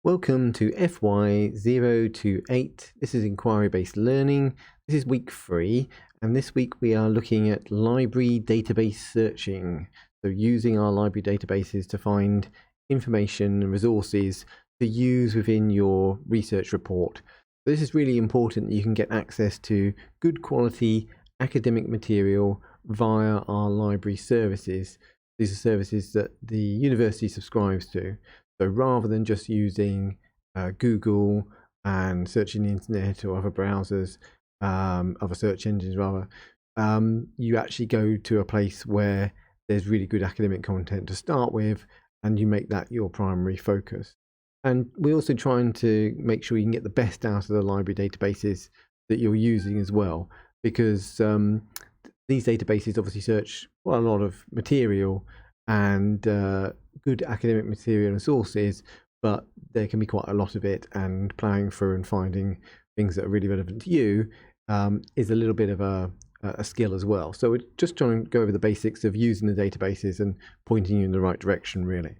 Welcome to FY028. This is inquiry-based learning. This is week 3, and this week we are looking at library database searching. So using our library databases to find information and resources to use within your research report. So this is really important that you can get access to good quality academic material via our library services. These are services that the university subscribes to. So rather than just using Google and searching the internet or other browsers, other search engines rather, you actually go to a place where there's really good academic content to start with, and you make that your primary focus. And we're also trying to make sure you can get the best out of the library databases that you're using as well, because these databases obviously search quite a lot of material and good academic material and sources, but there can be quite a lot of it, and plowing through and finding things that are really relevant to you is a little bit of a skill as well. So we're just trying to go over the basics of using the databases and pointing you in the right direction, really.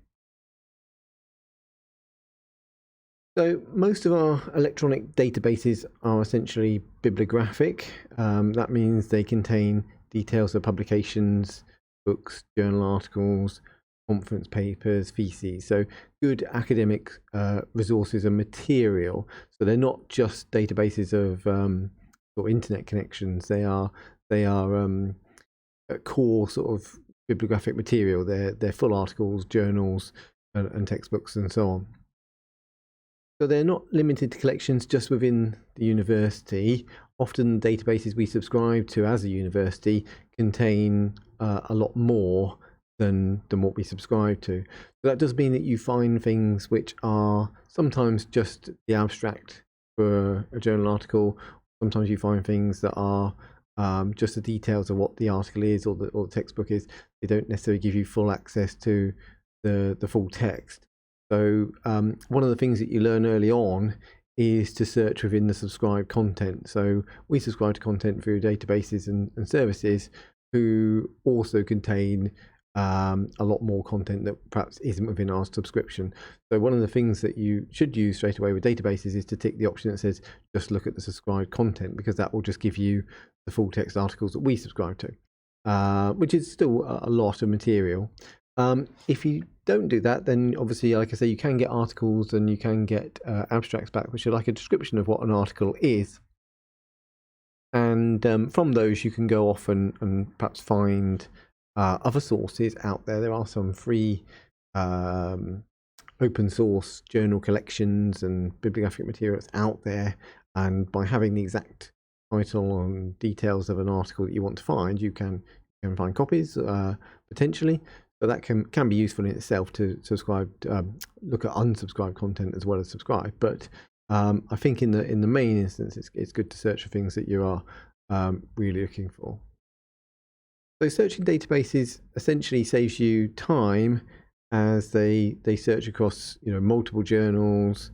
So most of our electronic databases are essentially bibliographic. That means they contain details of publications, books, journal articles, conference papers, theses. So good academic resources and material. So they're not just databases of or internet connections. They are core sort of bibliographic material. They're full articles, journals, and textbooks and so on. So they're not limited to collections just within the university. Often the databases we subscribe to as a university contain a lot more than what we subscribe to. So that does mean that you find things which are sometimes just the abstract for a journal article. Sometimes you find things that are just the details of what the article is or the textbook is. They don't necessarily give you full access to the full text. So one of the things that you learn early on is to search within the subscribed content. So we subscribe to content through databases and services who also contain a lot more content that perhaps isn't within our subscription. So one of the things that you should use straight away with databases is to tick the option that says just look at the subscribed content, because that will just give you the full text articles that we subscribe to, which is still a lot of material. If you don't do that, then obviously, like I say, you can get articles and you can get abstracts back, which are like a description of what an article is. And from those, you can go off and perhaps find other sources out there. There are some free open source journal collections and bibliographic materials out there. And by having the exact title and details of an article that you want to find, you can find copies potentially. So that can be useful in itself to subscribe, look at unsubscribed content as well as subscribe. But I think in the main instance, it's good to search for things that you are really looking for. So searching databases essentially saves you time, as they search across multiple journals,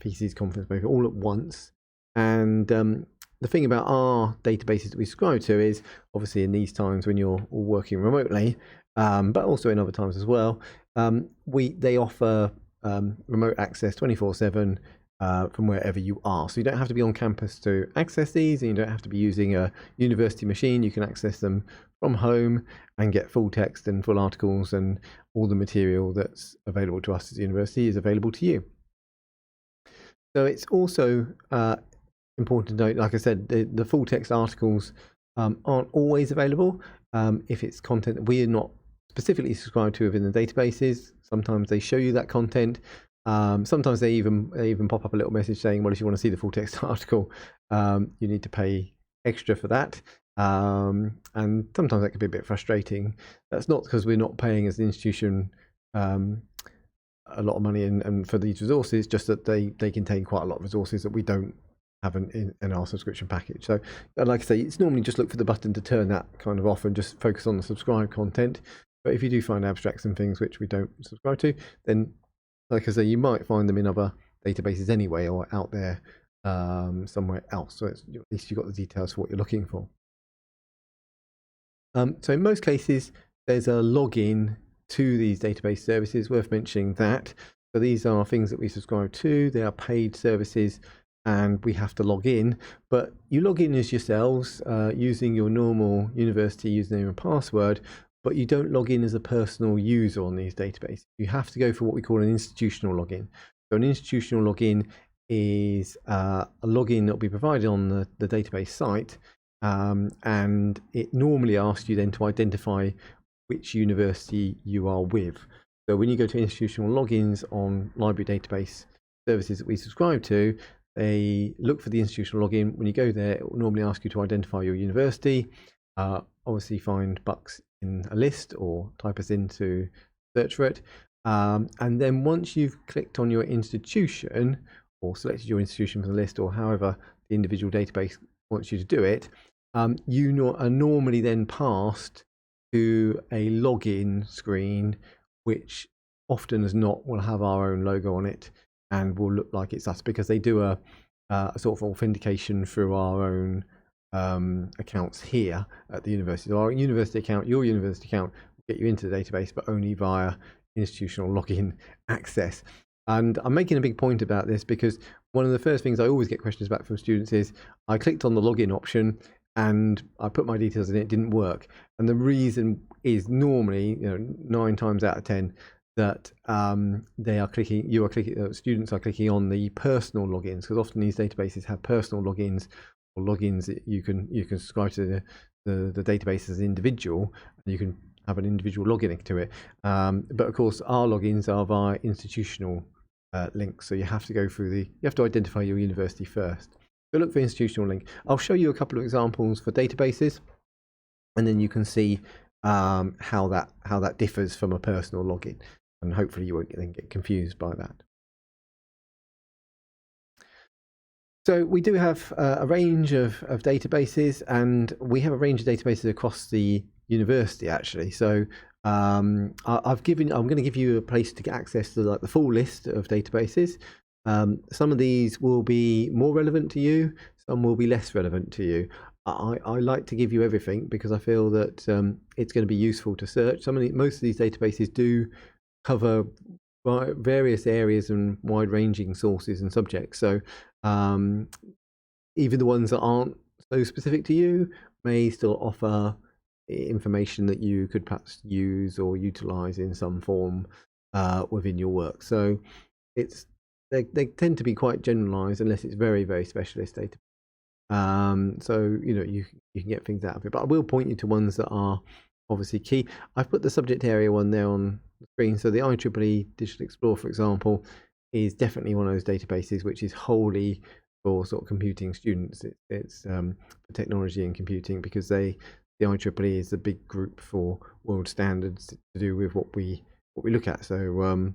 theses, conference paper, all at once. And the thing about our databases that we subscribe to is, obviously in these times when you're all working remotely, but also in other times as well, they offer remote access 24/7 from wherever you are. So you don't have to be on campus to access these, and you don't have to be using a university machine. You can access them from home and get full text and full articles, and all the material that's available to us as a university is available to you. So it's also important to note, like I said, the full text articles aren't always available. If it's content that we are not specifically subscribed to within the databases, sometimes they show you that content. Sometimes they even pop up a little message saying, well, if you want to see the full text article, you need to pay extra for that. And sometimes that can be a bit frustrating. That's not because we're not paying as an institution a lot of money and for these resources, just that they contain quite a lot of resources that we don't have in our subscription package. So like I say, it's normally just look for the button to turn that kind of off and just focus on the subscribed content. But if you do find abstracts and things which we don't subscribe to, then like I say, you might find them in other databases anyway, or out there somewhere else. So at least you've got the details for what you're looking for. So in most cases, there's a login to these database services. Worth mentioning that. So these are things that we subscribe to. They are paid services and we have to log in, but you log in as yourselves using your normal university username and password, but you don't log in as a personal user on these databases. You have to go for what we call an institutional login. So an institutional login is a login that will be provided on the database site, and it normally asks you then to identify which university you are with. So when you go to institutional logins on library database services that we subscribe to, they look for the institutional login. When you go there, it will normally ask you to identify your university, obviously find Bucks in a list or type us in to search for it. And then once you've clicked on your institution or selected your institution from the list, or however the individual database wants you to do it, you are normally then passed to a login screen, which often as not will have our own logo on it and will look like it's us, because they do a sort of authentication through our own accounts here at the university. So our university account, your university account, will get you into the database, but only via institutional login access. And I'm making a big point about this because one of the first things I always get questions back from students is, I clicked on the login option and I put my details in, it didn't work. And the reason is normally, 9 times out of 10, that students are clicking on the personal logins, because often these databases have personal logins or logins that you can subscribe to the database as an individual, and you can have an individual login to it. But of course, our logins are via institutional links, so you have to go through you have to identify your university first. So look for institutional link. I'll show you a couple of examples for databases, and then you can see how that differs from a personal login, and hopefully you won't then get confused by that. So we do have a range of databases, and we have a range of databases across the university actually. So I'm going to give you a place to get access to the full list of databases. Some of these will be more relevant to you, some will be less relevant to you. I like to give you everything because I feel that it's going to be useful to search. Most of these databases do cover various areas and wide-ranging sources and subjects. So even the ones that aren't so specific to you may still offer information that you could perhaps use or utilize in some form within your work. So they tend to be quite generalized unless it's very, very specialist data. So you can get things out of it, but I will point you to ones that are obviously key. I've put the subject area one there on the screen. So the IEEE Digital Explorer, for example, is definitely one of those databases which is wholly for sort of computing students. It's for technology and computing, because the IEEE is a big group for world standards to do with what we look at. So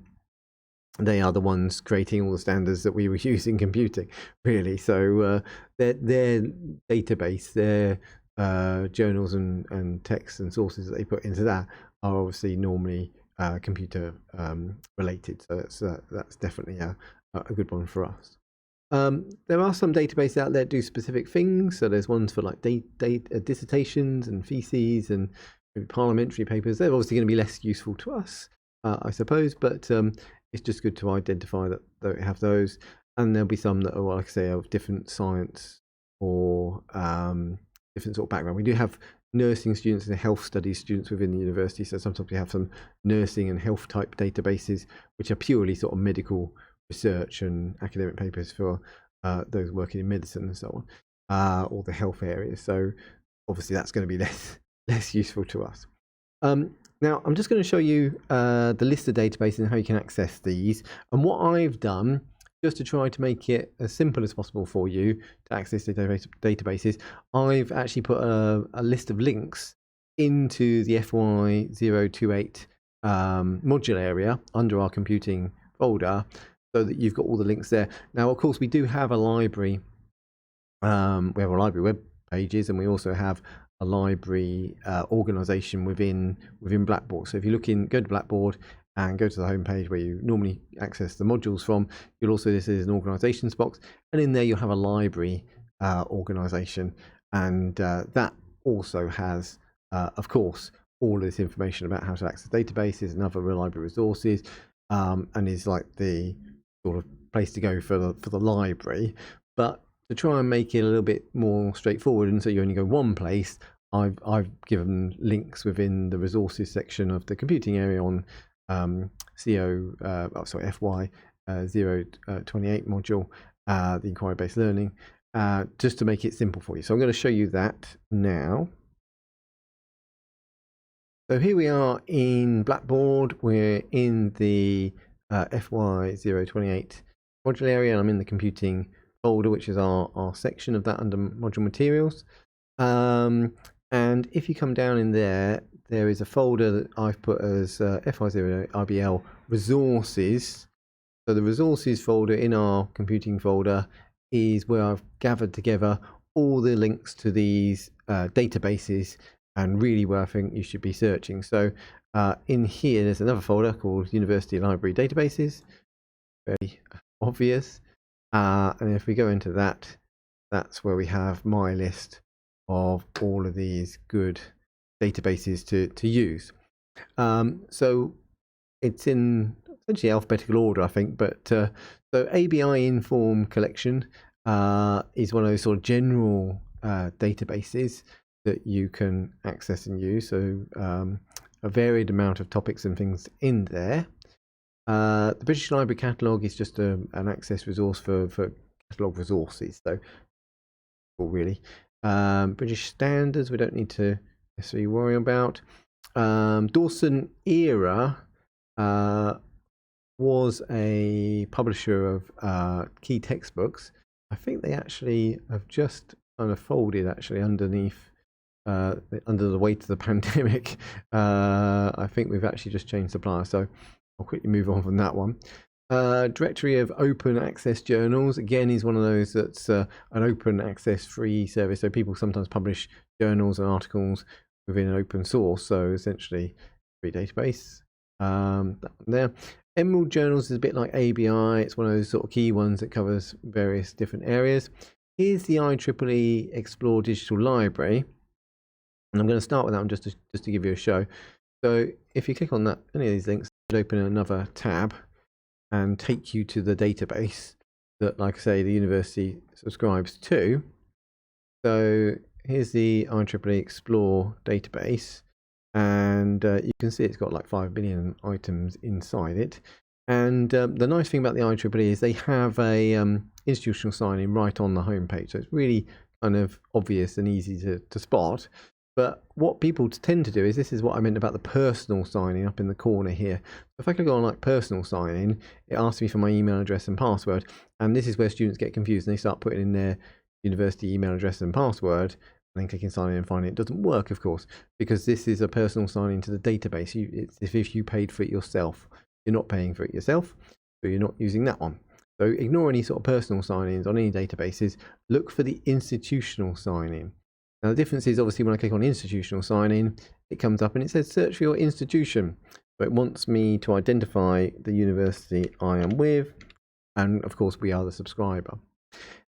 they are the ones creating all the standards that we were using in computing, really. So their database, their journals and texts and sources that they put into that are obviously normally computer related. So that's definitely a good one for us. There are some databases out there that do specific things. So there's ones for like dissertations and theses and parliamentary papers. They're obviously going to be less useful to us, I suppose, but it's just good to identify that we have those. And there'll be some that are, like I say, of different science or different sort of background. We do have nursing students and health studies students within the university, so sometimes we have some nursing and health type databases which are purely sort of medical research and academic papers for those working in medicine and so on, or the health areas. So obviously that's going to be less useful to us. Now I'm just going to show you the list of databases and how you can access these. And what I've done, just to try to make it as simple as possible for you to access the databases, I've actually put a list of links into the FY028 module area under our computing folder, so that you've got all the links there. Now, of course, we do have a library. We have a library web pages, and we also have a library organization within Blackboard. So if you go to Blackboard and go to the home page where you normally access the modules from, you'll also, this is an organizations box, and in there you'll have a library organization, and that also has, of course, all of this information about how to access databases and other library resources. and is like the sort of place to go for the library. But to try and make it a little bit more straightforward, and so you only go one place, I've given links within the resources section of the computing area on FY028 module, the inquiry-based learning, just to make it simple for you. So I'm going to show you that now. So here we are in Blackboard. We're in the FY028 module area, and I'm in the computing folder, which is our section of that under module materials. And if you come down in there, there is a folder that I've put as FY0 IBL resources. So the resources folder in our computing folder is where I've gathered together all the links to these databases, and really where I think you should be searching. So in here, there's another folder called University Library Databases. Very obvious. And if we go into that, that's where we have my list of all of these good databases to use. So it's in essentially alphabetical order, I think. But so ABI Inform Collection is one of those sort of general databases that you can access and use. So a varied amount of topics and things in there. The British Library Catalogue is just an access resource for catalogue resources. So really, British Standards we don't need to necessarily worry about. Dawson Era was a publisher of key textbooks. I think they actually have just kind of folded actually underneath. Under the weight of the pandemic, I think we've actually just changed supplier, so I'll quickly move on from that one. Directory of Open Access Journals, again, is one of those that's an open access free service, so people sometimes publish journals and articles within an open source, so essentially free database. That one there. Emerald Journals is a bit like ABI, it's one of those sort of key ones that covers various different areas. Here's the IEEE Explore Digital Library. And I'm going to start with that one just to give you a show. So if you click on that, any of these links, it'll open another tab and take you to the database that, like I say, the university subscribes to. So here's the IEEE Explore database, and you can see it's got like 5 billion items inside it. And the nice thing about the IEEE is they have a institutional sign-in right on the homepage, so it's really kind of obvious and easy to spot. But what people tend to do is, this is what I meant about the personal signing up in the corner here. If I click on like personal sign-in, it asks me for my email address and password. And this is where students get confused and they start putting in their university email address and password and then clicking sign in and finding it doesn't work, of course, because this is a personal sign-in to the database. It's as if you paid for it yourself. You're not paying for it yourself, so you're not using that one. So ignore any sort of personal sign-ins on any databases. Look for the institutional sign-in. Now the difference is, obviously, when I click on institutional sign-in, it comes up and it says search for your institution. So it wants me to identify the university I am with, and of course we are the subscriber.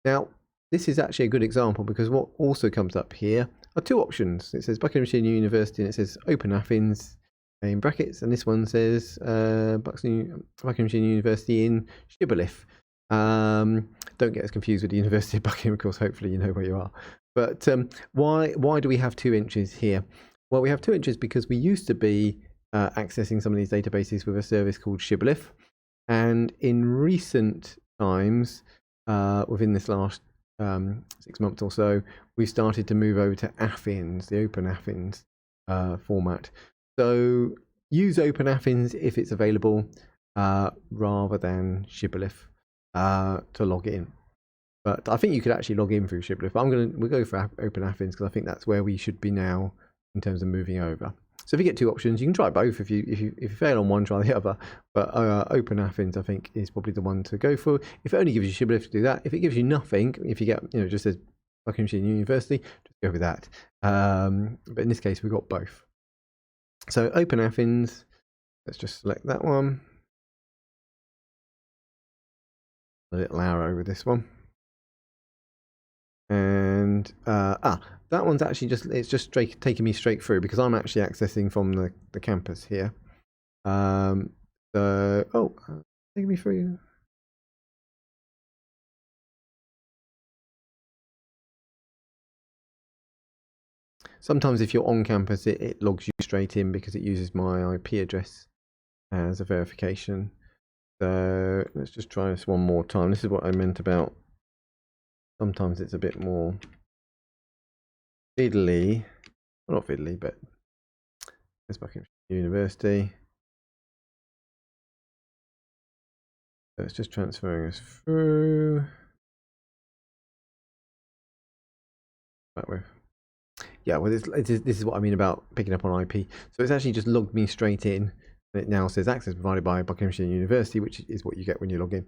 Now this is actually a good example, because what also comes up here are two options. It says Buckinghamshire University and it says Open Athens in brackets, and this one says Buckinghamshire University in Shibboleth. Don't get us confused with the University of Buckingham, of course. Hopefully you know where you are. But why do we have 2 entries here? Well, we have 2 entries because we used to be accessing some of these databases with a service called Shibboleth, and in recent times, within this last 6 months or so, we've started to move over to Athens, the Open Athens format. So use Open Athens if it's available, rather than Shibboleth to log in. But I think you could actually log in through Shibboleth. But we'll go for Open Athens, because I think that's where we should be now in terms of moving over. So if you get 2 options, you can try both. If you fail on one, try the other. But Open Athens, I think, is probably the one to go for. If it only gives you Shibboleth, to do that. If it gives you nothing, if you get, just says Buckinghamshire University, just go with that. But in this case, we've got both. So Open Athens, let's just select that one. A little arrow with this one. And that one's actually just taking me straight through, because I'm actually accessing from the campus here. So, take me through. Sometimes if you're on campus, it logs you straight in because it uses my IP address as a verification. So let's just try this one more time. This is what I meant about sometimes it's a bit more fiddly. Well, not fiddly, but it's Buckinghamshire University. So it's just transferring us through. That way. Yeah, well, this is what I mean about picking up on IP. So it's actually just logged me straight in. And it now says access provided by Buckinghamshire University, which is what you get when you log in.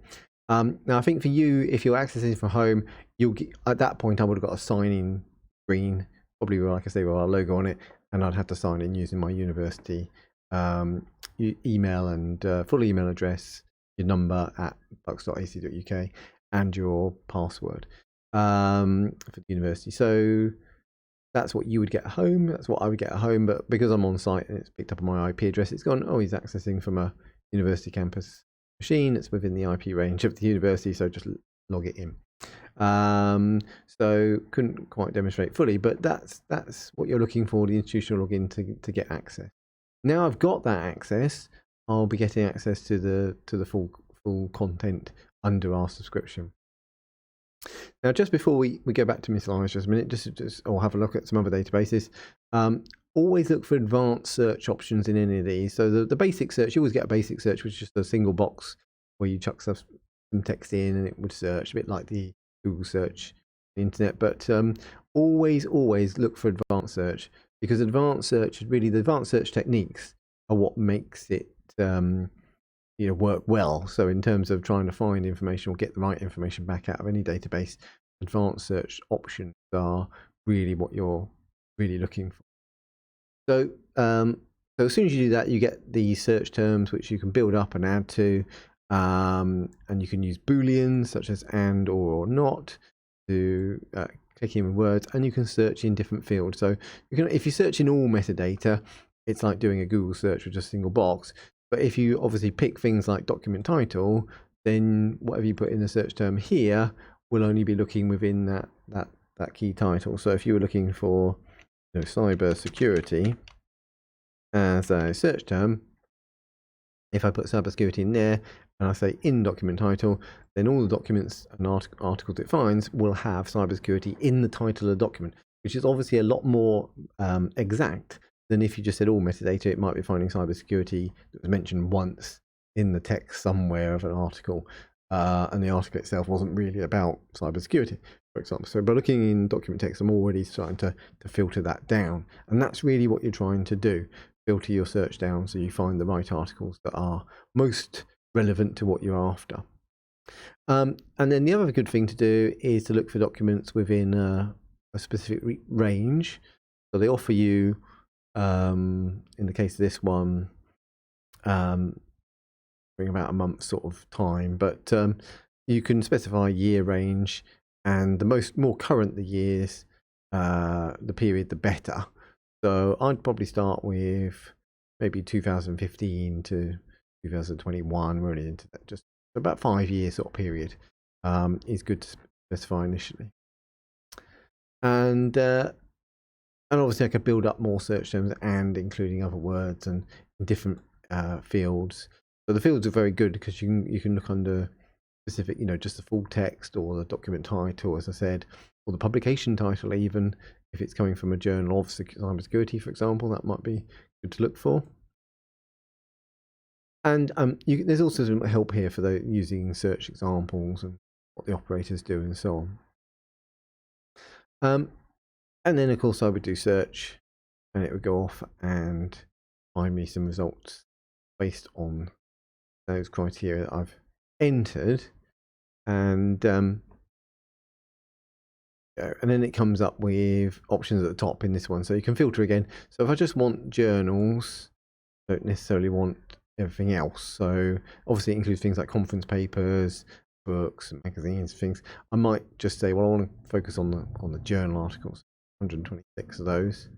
Now, I think for you, if you're accessing from home, you'll get, at that point, I would have got a sign-in screen, probably like I say, with our logo on it, and I'd have to sign in using my university email and full email address, your number at bucks.ac.uk, and your password for the university. So that's what you would get at home. That's what I would get at home. But because I'm on site and it's picked up on my IP address, it's gone, oh, he's accessing from a university campus machine. It's within the IP range of the university, so just log it in. So couldn't quite demonstrate fully, but that's what you're looking for, the institutional login to get access. Now I've got that access, I'll be getting access to the full content under our subscription. Now, just before we go back to miscellaneous just a minute, just or have a look at some other databases. Always look for advanced search options in any of these. So the basic search, you always get a basic search, which is just a single box where you chuck some text in and it would search, a bit like the Google search the internet. But always look for advanced search, because advanced search is really, the advanced search techniques are what makes it work well. So in terms of trying to find information or get the right information back out of any database, advanced search options are really what you're really looking for. So so as soon as you do that, you get the search terms which you can build up and add to, and you can use booleans such as and, or not to click in words, and you can search in different fields. So you can, if you search in all metadata, it's like doing a Google search with just a single box. But if you obviously pick things like document title, then whatever you put in the search term here will only be looking within that key title. So if you were looking for cyber security as a search term, if I put cyber security in there and I say in document title, then all the documents and articles it finds will have cyber security in the title of the document, which is obviously a lot more exact than if you just said all metadata. It might be finding cybersecurity that was mentioned once in the text somewhere of an article, and the article itself wasn't really about cybersecurity, for example. So by looking in document text, I'm already starting to filter that down, and that's really what you're trying to do. Filter your search down so you find the right articles that are most relevant to what you're after. And then the other good thing to do is to look for documents within a specific range. So they offer you, in the case of this one, bring about a month sort of time, but you can specify year range, and the more current the years, the period, the better. So I'd probably start with maybe 2015 to 2021, really into that, just about 5 year sort of period is good to specify initially. And obviously I could build up more search terms and including other words and in different fields. So the fields are very good because you can look under specific, just the full text or the document title, as I said, or the publication title, even if it's coming from a journal of cybersecurity, for example, that might be good to look for. And there's also some help here for using search examples and what the operators do and so on. And then, of course, I would do search, and it would go off and find me some results based on those criteria that I've entered. And then it comes up with options at the top in this one. So you can filter again. So if I just want journals, I don't necessarily want everything else. So obviously it includes things like conference papers, books, and magazines, things. I might just say, well, I want to focus on the journal articles, 126 of those.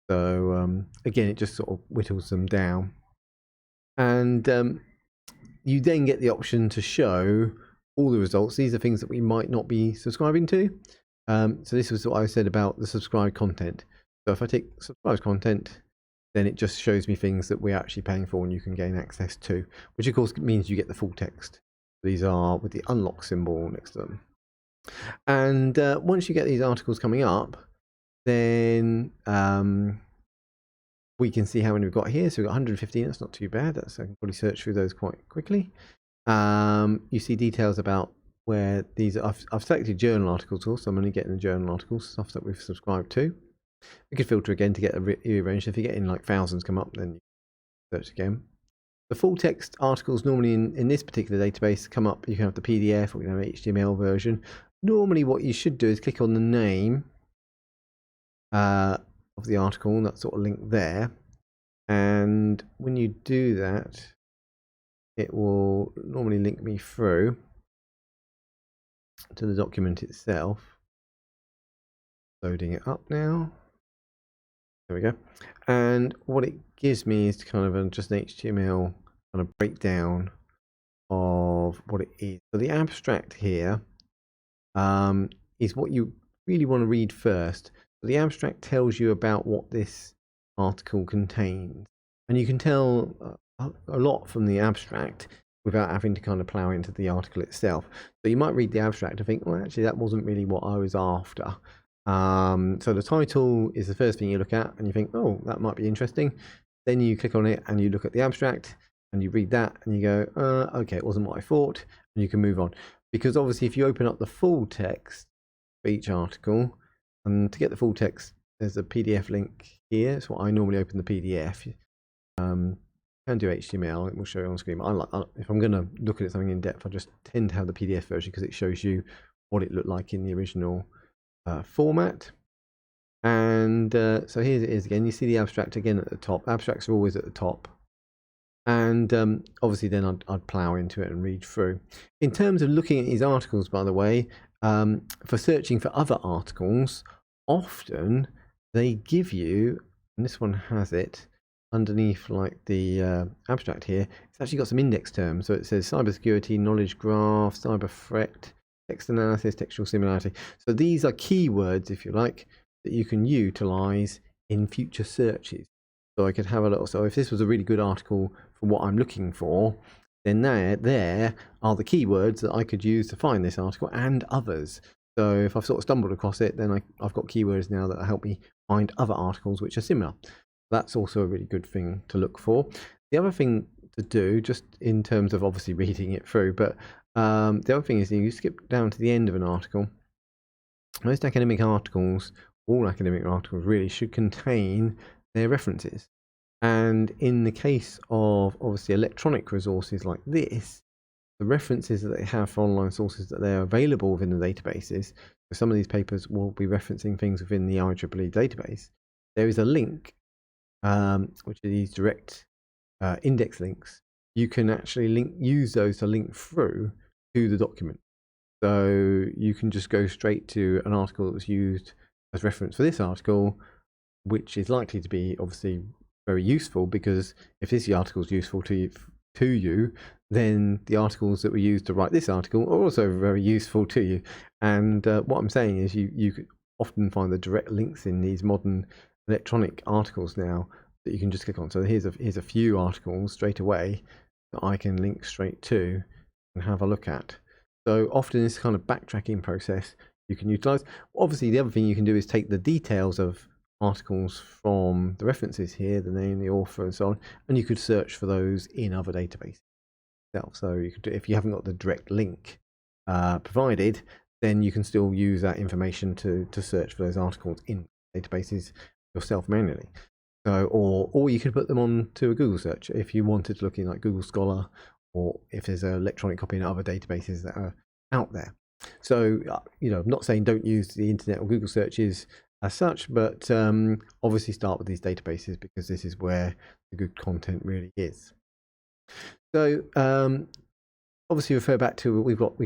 So again, it just sort of whittles them down. And you then get the option to show all the results. These are things that we might not be subscribing to. So this was what I said about the subscribed content. So if I take subscribed content, then it just shows me things that we're actually paying for and you can gain access to, which of course means you get the full text. These are with the unlock symbol next to them. And once you get these articles coming up, then we can see how many we've got here. So we've got 115. That's not too bad. I can probably search through those quite quickly. You see details about where these are. I've selected journal articles also. I'm only getting the journal articles, stuff that we've subscribed to. We could filter again to get a rearranged. If you're getting like thousands come up, then you search again. The full text articles normally in this particular database come up. You can have the PDF or you can have an HTML version. Normally what you should do is click on the name of the article, and that sort of link there. And when you do that, it will normally link me through to the document itself. Loading it up now. There we go. And what it gives me is kind of just an HTML kind of breakdown of what it is. So the abstract here is what you really want to read first. So the abstract tells you about what this article contains. And you can tell a lot from the abstract without having to kind of plow into the article itself. So you might read the abstract and think, well, actually, that wasn't really what I was after. So the title is the first thing you look at and you think, oh, that might be interesting. Then you click on it and you look at the abstract and you read that and you go, okay, it wasn't what I thought, and you can move on. Because obviously if you open up the full text for each article, and to get the full text, there's a PDF link here. It's what I normally open the PDF. You can do HTML, it will show you on screen. If I'm going to look at something in depth, I just tend to have the PDF version because it shows you what it looked like in the original format. And so here it is again. You see the abstract again at the top. Abstracts are always at the top. And obviously then I'd plow into it and read through. In terms of looking at these articles, by the way, for searching for other articles, often they give you, and this one has it, underneath like the abstract here, it's actually got some index terms. So it says cybersecurity, knowledge graph, cyber threat, text analysis, textual similarity. So these are keywords, if you like, that you can utilize in future searches. So I could have a little, so if this was a really good article for what I'm looking for, then there are the keywords that I could use to find this article and others. So if I've sort of stumbled across it, then I've got keywords now that help me find other articles which are similar. That's also a really good thing to look for. The other thing to do, just in terms of obviously reading it through, but the other thing is you skip down to the end of an article. Most academic articles, all academic articles really, should contain their references. And in the case of obviously electronic resources like this, the references that they have for online sources that they're available within the databases, so some of these papers will be referencing things within the IEEE database. There is a link, which are these direct index links. You can actually use those to link through to the document. So you can just go straight to an article that was used as reference for this article, which is likely to be obviously very useful, because if this article is useful to you, then the articles that were used to write this article are also very useful to you. And what I'm saying is you could often find the direct links in these modern electronic articles now that you can just click on. So here's a few articles straight away that I can link straight to and have a look at. So often this kind of backtracking process you can utilize. Itself. The other thing you can do is take the details of articles from the references here, the name, the author, and so on, and you could search for those in other databases. So you could, if you haven't got the direct link provided, then you can still use that information to search for those articles in databases yourself manually. So, or you could put them on to a Google search if you wanted to look in like Google Scholar, or if there's an electronic copy in other databases that are out there. So, I'm not saying don't use the internet or Google searches as such, but obviously start with these databases because this is where the good content really is. So obviously refer back to we've got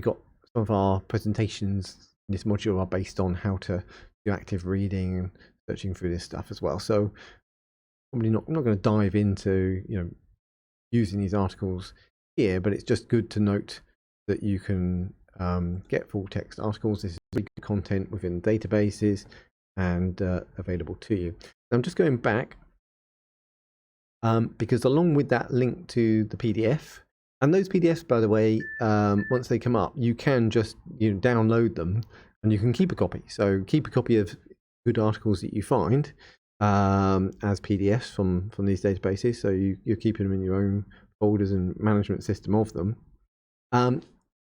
some of our presentations in this module are based on how to do active reading and searching through this stuff as well. So probably I'm not going to dive into using these articles here, but it's just good to note that you can get full text articles. This is really good content within databases and available to you. I'm just going back because along with that link to the PDF, and those PDFs, by the way, once they come up, you can just download them and you can keep a copy. So keep a copy of good articles that you find as PDFs from these databases. So you're keeping them in your own folders and management system of them.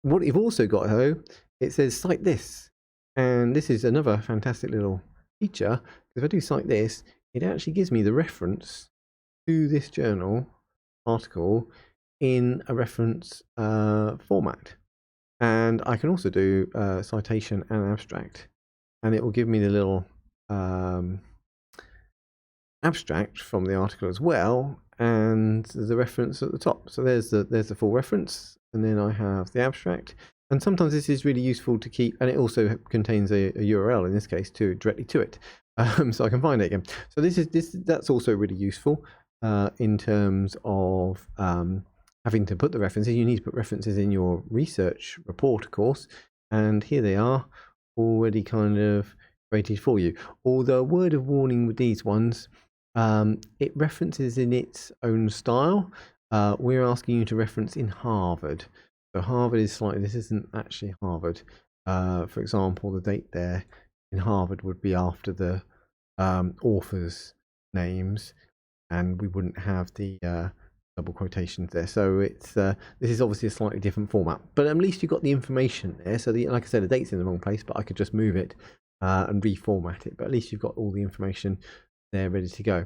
What you've also got, though, it says cite this, and this is another fantastic little feature. If I do cite this, it actually gives me the reference to this journal article in a reference format, and I can also do citation and abstract, and it will give me the little abstract from the article as well, and the reference at the top. So there's the full reference, and then I have the abstract. And sometimes this is really useful to keep, and it also contains a URL in this case directly to it, so I can find it again. So that's also really useful in terms of having to put the references. You need to put references in your research report, of course, and here they are, already kind of created for you. Although a word of warning with these ones, it references in its own style. We're asking you to reference in Harvard. So Harvard is slightly, this isn't actually Harvard. For example, the date there in Harvard would be after the authors' names, and we wouldn't have the double quotations there. So it's this is obviously a slightly different format, but at least you've got the information there. So like I said, the date's in the wrong place, but I could just move it and reformat it. But at least you've got all the information there ready to go.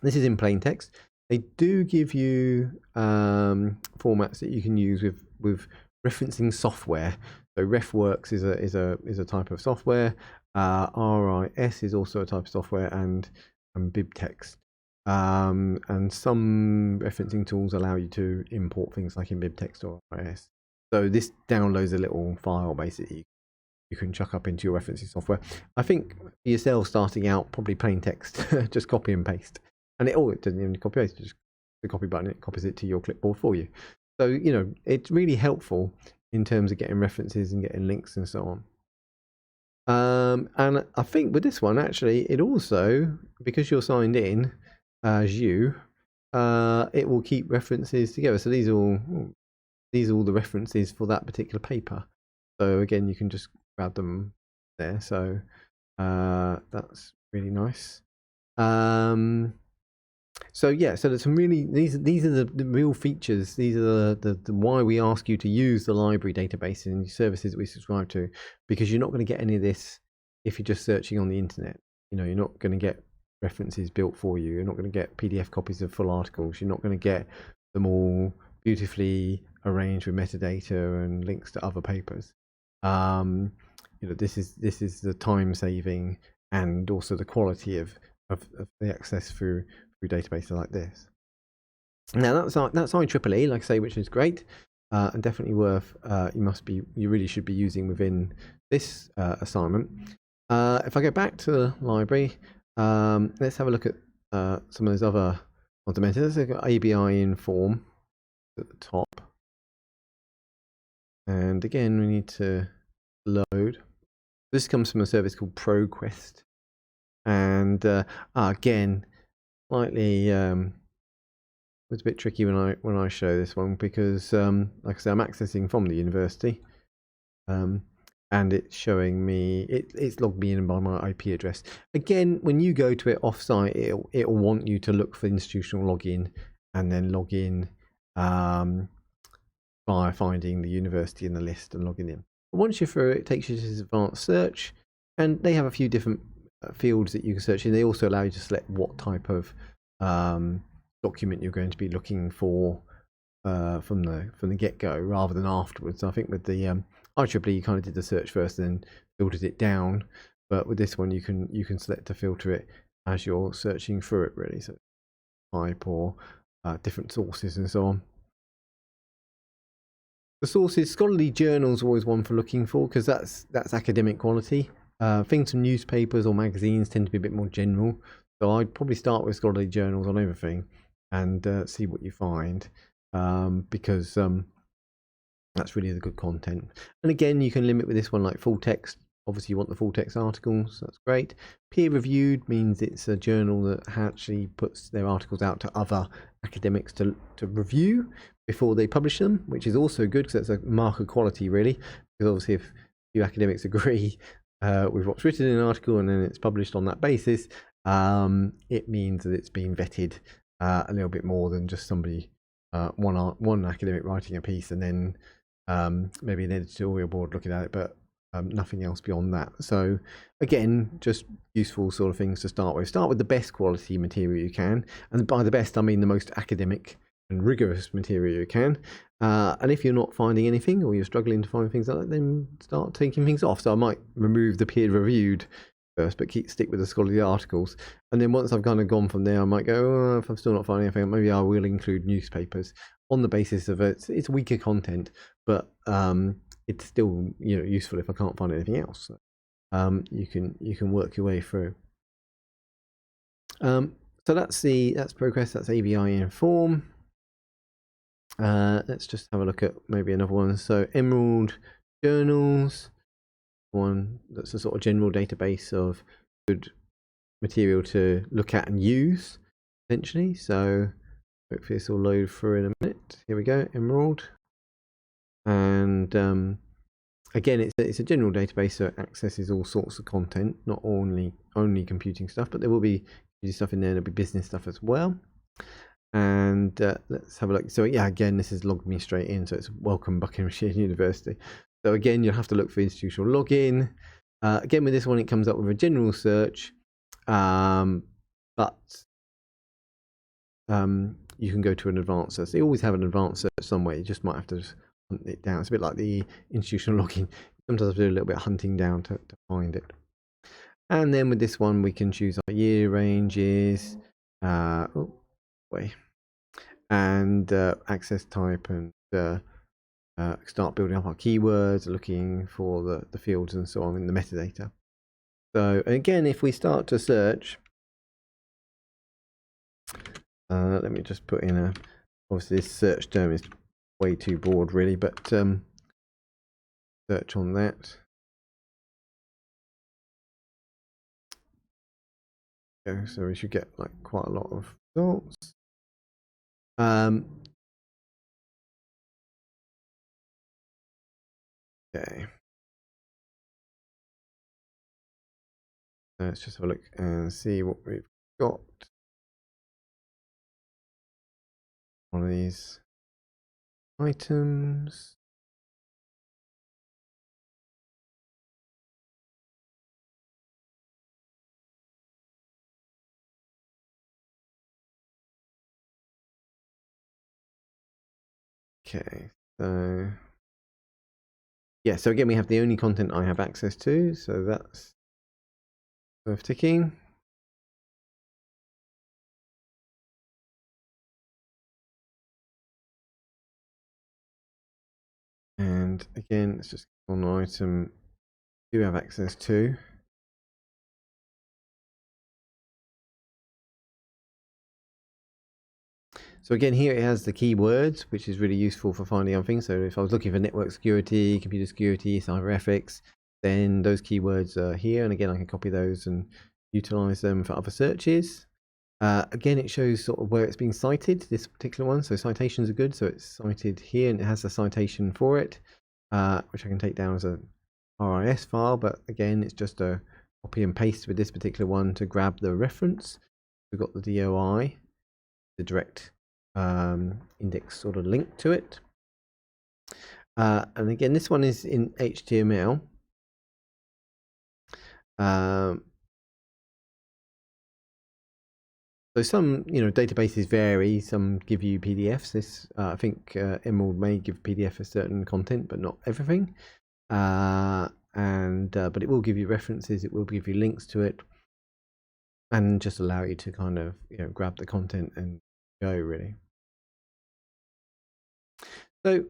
This is in plain text. They do give you formats that you can use with referencing software. So RefWorks is a type of software. RIS is also a type of software, and BibTeX. And some referencing tools allow you to import things like in BibTeX or RIS. So this downloads a little file basically you can chuck up into your referencing software. I think for yourself starting out, probably plain text, just copy and paste. And it doesn't even copy paste, just the copy button, it copies it to your clipboard for you. So, it's really helpful in terms of getting references and getting links and so on. And I think with this one, actually, it also, because you're signed in as you, it will keep references together. So these are all the references for that particular paper. So again, you can just grab them there. So that's really nice. So yeah, so there's some really these are the real features. These are the why we ask you to use the library databases and services that we subscribe to, because you're not going to get any of this if you're just searching on the internet. You're not going to get references built for you. You're not going to get PDF copies of full articles. You're not going to get them all beautifully arranged with metadata and links to other papers. This is the time saving and also the quality of the access through databases like this. Now that's IEEE, like I say, which is great and definitely worth. You really should be using within this assignment. If I go back to the library, let's have a look at some of those other fundamentals. I've got ABI Inform at the top, and again we need to load. This comes from a service called ProQuest, and again, slightly it's a bit tricky when I show this one because, like I say, I'm accessing from the university, and it's showing me it's logged me in by my IP address. Again, when you go to it offsite, it'll want you to look for institutional login and then log in by finding the university in the list and logging in. But once you're through, it takes you to this advanced search, and they have a few different fields that you can search in. They also allow you to select what type of document you're going to be looking for from the get-go rather than afterwards. I think with the IEEE, you kind of did the search first and then filtered it down, but with this one you can select to filter it as you're searching through it, really. So type or different sources and so on. The sources, scholarly journals are always one for looking for, because that's academic quality. Things from newspapers or magazines tend to be a bit more general, so I'd probably start with scholarly journals on everything and see what you find. because that's really the good content. And again, you can limit with this one like full text. Obviously, you want the full text articles. That's great. Peer reviewed means it's a journal that actually puts their articles out to other academics to review before they publish them, which is also good because that's a mark of quality, really. Because obviously, if you academics agree with what's written in an article and then it's published on that basis, it means that it's been vetted a little bit more than just somebody, one academic writing a piece and then maybe an editorial board looking at it, but nothing else beyond that. So again, just useful sort of things to start with. Start with the best quality material you can, and by the best I mean the most academic and rigorous material you can. And if you're not finding anything, or you're struggling to find things like that, then start taking things off. So I might remove the peer reviewed first, but stick with the scholarly articles. And then once I've kind of gone from there, I might go, oh, if I'm still not finding anything, maybe I will include newspapers on the basis of it's weaker content, but it's still useful if I can't find anything else. You can work your way through. So that's Progress. That's ABI Inform. Let's just have a look at maybe another one. So Emerald Journals, one that's a sort of general database of good material to look at and use essentially. So hopefully this will load through in a minute. Here we go, Emerald. And again, it's a general database, so it accesses all sorts of content, not only computing stuff, but there will be stuff in there. There'll be business stuff as well. And let's have a look. So yeah, again, this has logged me straight in. So it's welcome Buckinghamshire University. So again, you'll have to look for institutional login. Again, with this one, it comes up with a general search, but you can go to an advanced search. They always have an advanced search somewhere. You just might have to hunt it down. It's a bit like the institutional login. Sometimes I do a little bit of hunting down to find it. And then with this one, we can choose our year ranges, and access type, and start building up our keywords, looking for the fields and so on in the metadata. So again, if we start to search, let me just put in obviously this search term is way too broad really, but search on that. Okay, so we should get like quite a lot of results. Okay. Let's just have a look and see what we've got. One of these items. Okay, so yeah, so again, we have the only content I have access to, so that's worth ticking. And again, let's just click on an item we do have access to. So again, here it has the keywords, which is really useful for finding other things. So if I was looking for network security, computer security, cyber ethics, then those keywords are here. And again, I can copy those and utilize them for other searches. Again, it shows sort of where it's being cited, this particular one. So citations are good. So it's cited here and it has a citation for it, which I can take down as a RIS file. But again, it's just a copy and paste with this particular one to grab the reference. We've got the DOI, the direct index sort of link to it. And again, this one is in HTML. So some, databases vary. Some give you PDFs. This, I think, Emerald may give PDF for certain content, but not everything. But it will give you references. It will give you links to it, and just allow you to kind of, grab the content and go really. So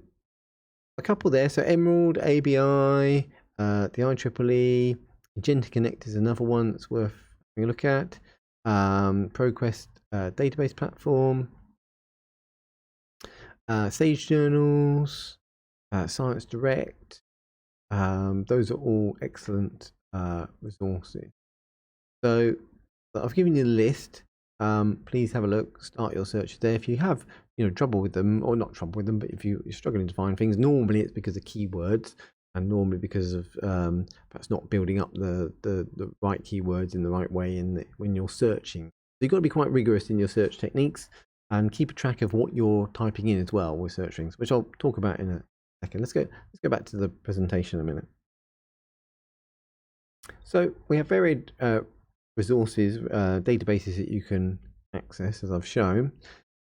a couple there. So Emerald, ABI, the IEEE, Magenta Connect is another one that's worth having a look at. ProQuest database platform. Sage Journals, Science Direct. Those are all excellent resources. So I've given you the list. Please have a look, start your search there. If you have trouble with them, or not trouble with them, but if you're struggling to find things, normally it's because of keywords, and normally because of perhaps not building up the right keywords in the right way when you're searching. So you've got to be quite rigorous in your search techniques and keep a track of what you're typing in as well with search strings, which I'll talk about in a second. Let's go back to the presentation a minute. So we have varied resources, databases that you can access, as I've shown.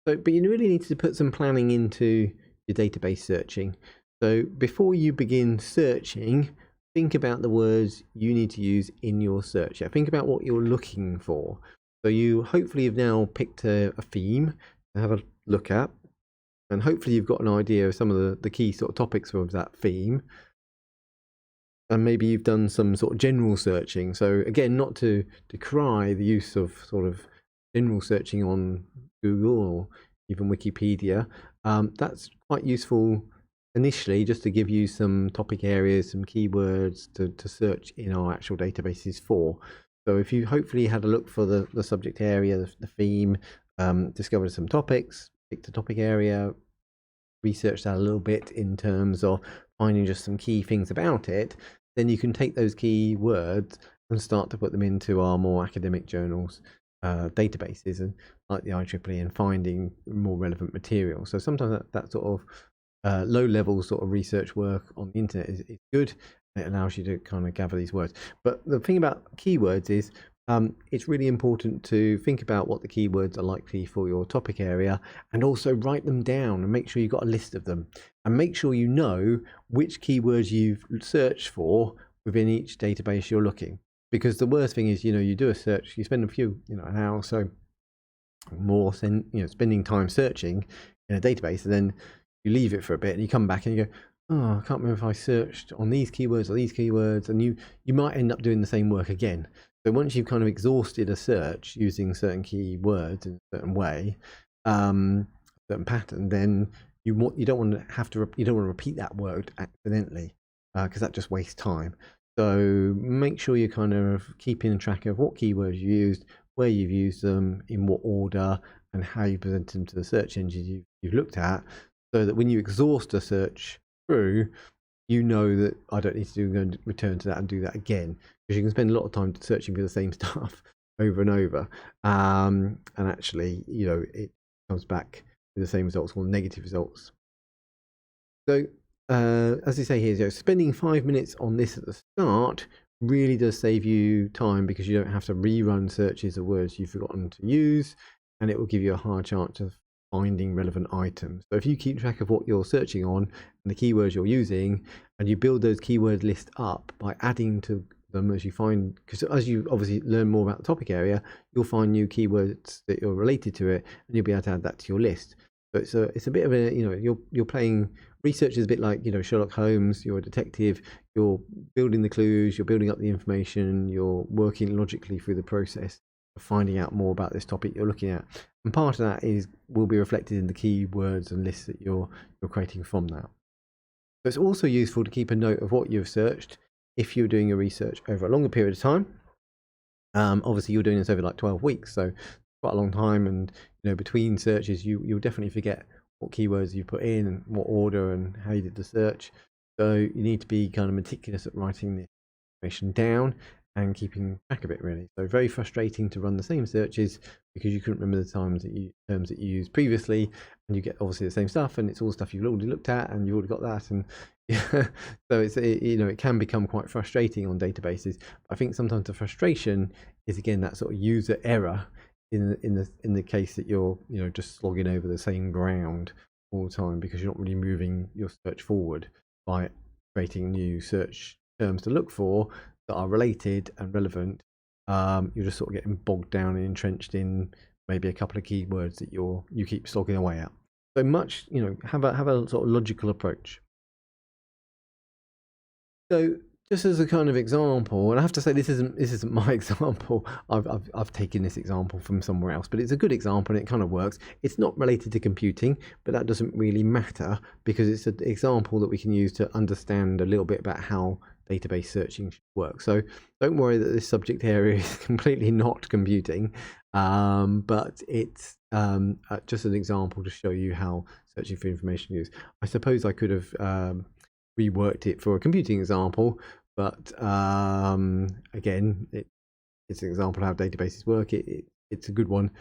But you really need to put some planning into your database searching. So before you begin searching, think about the words you need to use in your search. Think about what you're looking for. So you hopefully have now picked a theme to have a look at, and hopefully you've got an idea of some of the key sort of topics of that theme. And maybe you've done some sort of general searching. So again, not to decry the use of sort of general searching on Google or even Wikipedia. That's quite useful initially, just to give you some topic areas, some keywords to search in our actual databases for. So if you hopefully had a look for the subject area, the theme, discovered some topics, picked a topic area, researched that a little bit in terms of finding just some key things about it, then you can take those key words and start to put them into our more academic journals databases, and like the IEEE, and finding more relevant material. So sometimes that sort of low level sort of research work on the internet is good. It allows you to kind of gather these words. But the thing about keywords is it's really important to think about what the keywords are likely for your topic area, and also write them down and make sure you've got a list of them, and make sure you know which keywords you've searched for within each database you're looking. Because the worst thing is, you do a search, you spend an hour or so more spending time searching in a database, and then you leave it for a bit and you come back and you go, oh, I can't remember if I searched on these keywords or these keywords, and you might end up doing the same work again. So once you've kind of exhausted a search using certain keywords in a certain way, certain pattern, then you don't want to repeat that word accidentally, because that just wastes time. So make sure you're kind of keeping track of what keywords you used, where you've used them, in what order, and how you present them to the search engines you've looked at, so that when you exhaust a search through, you know that I don't need to go and return to that and do that again, because you can spend a lot of time searching for the same stuff over and over, and actually it comes back with the same results or negative results. So as I say here, spending 5 minutes on this at the start really does save you time, because you don't have to rerun searches of words you've forgotten to use, and it will give you a higher chance of finding relevant items. So if you keep track of what you're searching on and the keywords you're using, and you build those keyword lists up by adding to them as you find, because as you obviously learn more about the topic area, you'll find new keywords that are related to it, and you'll be able to add that to your list. So it's a bit of a, you're playing, research is a bit like, Sherlock Holmes. You're a detective, you're building the clues, you're building up the information, you're working logically through the process of finding out more about this topic you're looking at. And part of that will be reflected in the keywords and lists that you're creating from that. So it's also useful to keep a note of what you've searched if you're doing your research over a longer period of time. Obviously you're doing this over like 12 weeks, so quite a long time, and between searches you'll definitely forget what keywords you put in and what order and how you did the search. So you need to be kind of meticulous at writing the information down and keeping track of it, really. So very frustrating to run the same searches because you couldn't remember the terms that you used previously, and you get obviously the same stuff, and it's all stuff you've already looked at and you've already got that, and so it can become quite frustrating on databases. I think sometimes the frustration is, again, that sort of user error in the case that you're just slogging over the same ground all the time, because you're not really moving your search forward by creating new search terms to look for that are related and relevant. You're just sort of getting bogged down and entrenched in maybe a couple of keywords that you keep slogging away at. So have a sort of logical approach. So just as a kind of example, and I have to say this isn't my example. I've taken this example from somewhere else, but it's a good example and it kind of works. It's not related to computing, but that doesn't really matter because it's an example that we can use to understand a little bit about how database searching should work. So don't worry that this subject area is completely not computing, but it's just an example to show you how searching for information is. I suppose I could have reworked it for a computing example, but again, it's an example of how databases work. It's a good one,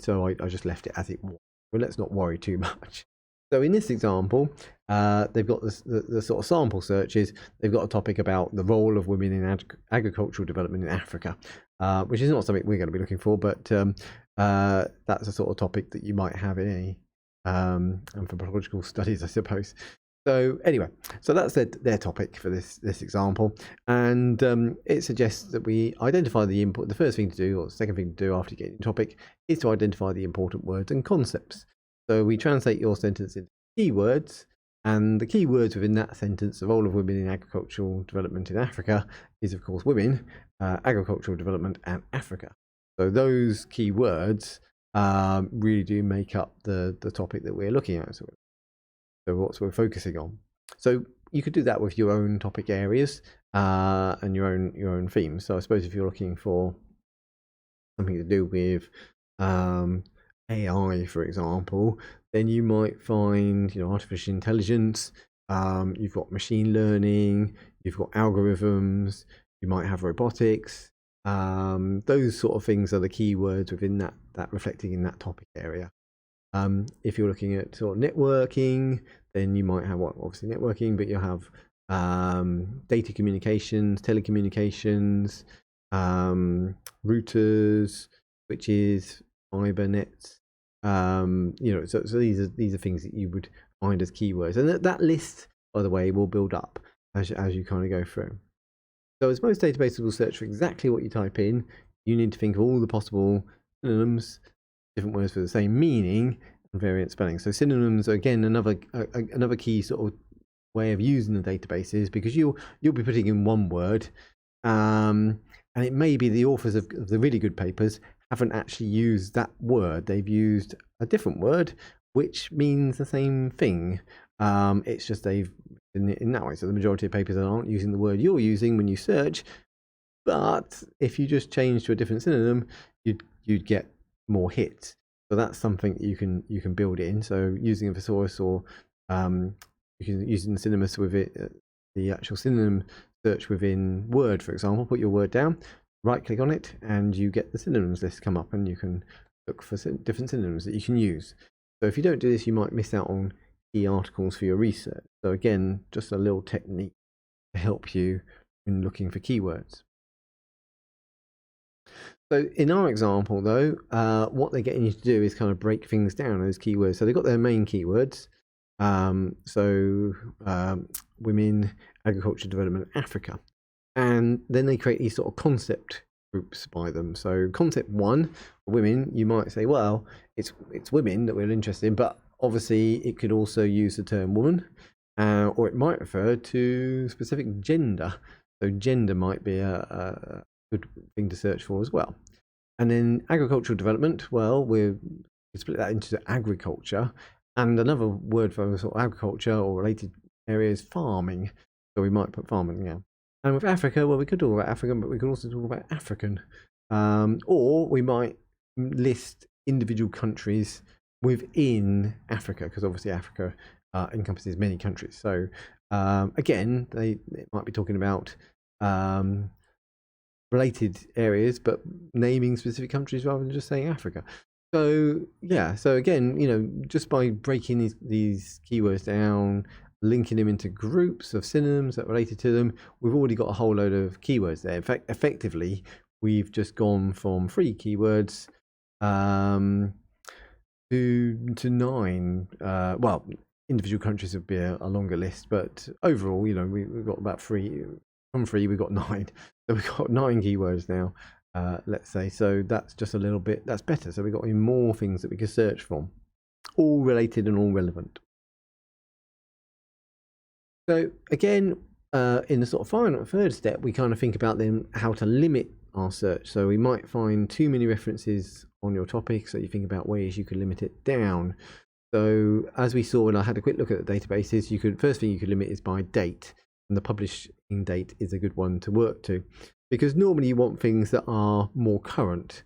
so I just left it as it was. But let's not worry too much. So in this example, they've got the sort of sample searches. They've got a topic about the role of women in agricultural development in Africa, which is not something we're going to be looking for, but that's a sort of topic that you might have in any anthropological studies, I suppose. So anyway, so that's their topic for this example, and it suggests that we identify the input. The first thing to do, or the second thing to do after getting the topic, is to identify the important words and concepts. So we translate your sentence into keywords, and the keywords within that sentence, the role of women in agricultural development in Africa, is of course women, agricultural development, and Africa. So those keywords really do make up the topic that we're looking at. So what we're focusing on. So you could do that with your own topic areas and your own themes. So I suppose if you're looking for something to do with AI, for example, then you might find artificial intelligence. You've got machine learning. You've got algorithms. You might have robotics. Those sort of things are the keywords within that reflecting in that topic area. If you're looking at sort of networking, then you might have obviously networking, but you'll have data communications, telecommunications, routers, switches, fiber nets. So these are things that you would find as keywords, and that list, by the way, will build up as you kind of go through. So as most databases will search for exactly what you type in, you need to think of all the possible synonyms, different words for the same meaning, and variant spelling. So synonyms are again another key sort of way of using the databases, because you'll be putting in one word, and it may be the authors of the really good papers haven't actually used that word. They've used a different word which means the same thing. It's just they've in that way. So the majority of papers aren't using the word you're using when you search, but if you just change to a different synonym, you'd get more hits. So that's something that you can build in. So using a thesaurus, or you can use the synonymous with it, the actual synonym search within Word, for example. Put your word down, right click on it, and you get the synonyms list come up, and you can look for different synonyms that you can use. So if you don't do this, you might miss out on key articles for your research. So again, just a little technique to help you when looking for keywords. So in our example, though, what they're getting you to do is kind of break things down, those keywords. So they've got their main keywords. Women, agriculture, development, Africa. And then they create these sort of concept groups by them. So concept 1, women, you might say, well, it's women that we're interested in, but obviously it could also use the term woman, or it might refer to specific gender. So gender might be a good thing to search for as well. And then agricultural development, well, we split that into agriculture, and another word for sort of agriculture or related area is farming. So we might put farming, yeah. And with Africa, well, we could talk about African, but we could also talk about African. Or we might list individual countries within Africa, because obviously Africa encompasses many countries. So again, they might be talking about related areas, but naming specific countries rather than just saying Africa. So yeah, so again, just by breaking these keywords down, linking them into groups of synonyms that are related to them, we've already got a whole load of keywords there. In fact, effectively, we've just gone from 3 keywords to 9. Well, individual countries would be a longer list, but overall, we've got about 3. From 3, we've got 9. So we've got 9 keywords now, let's say. So that's just a little bit, that's better. So we've got even more things that we can search from, all related and all relevant. So again, in the sort of final third step, we kind of think about then how to limit our search. So we might find too many references on your topic, so you think about ways you could limit it down. So as we saw when I had a quick look at the databases, you could first thing you could limit is by date, and the publishing date is a good one to work to, because normally you want things that are more current.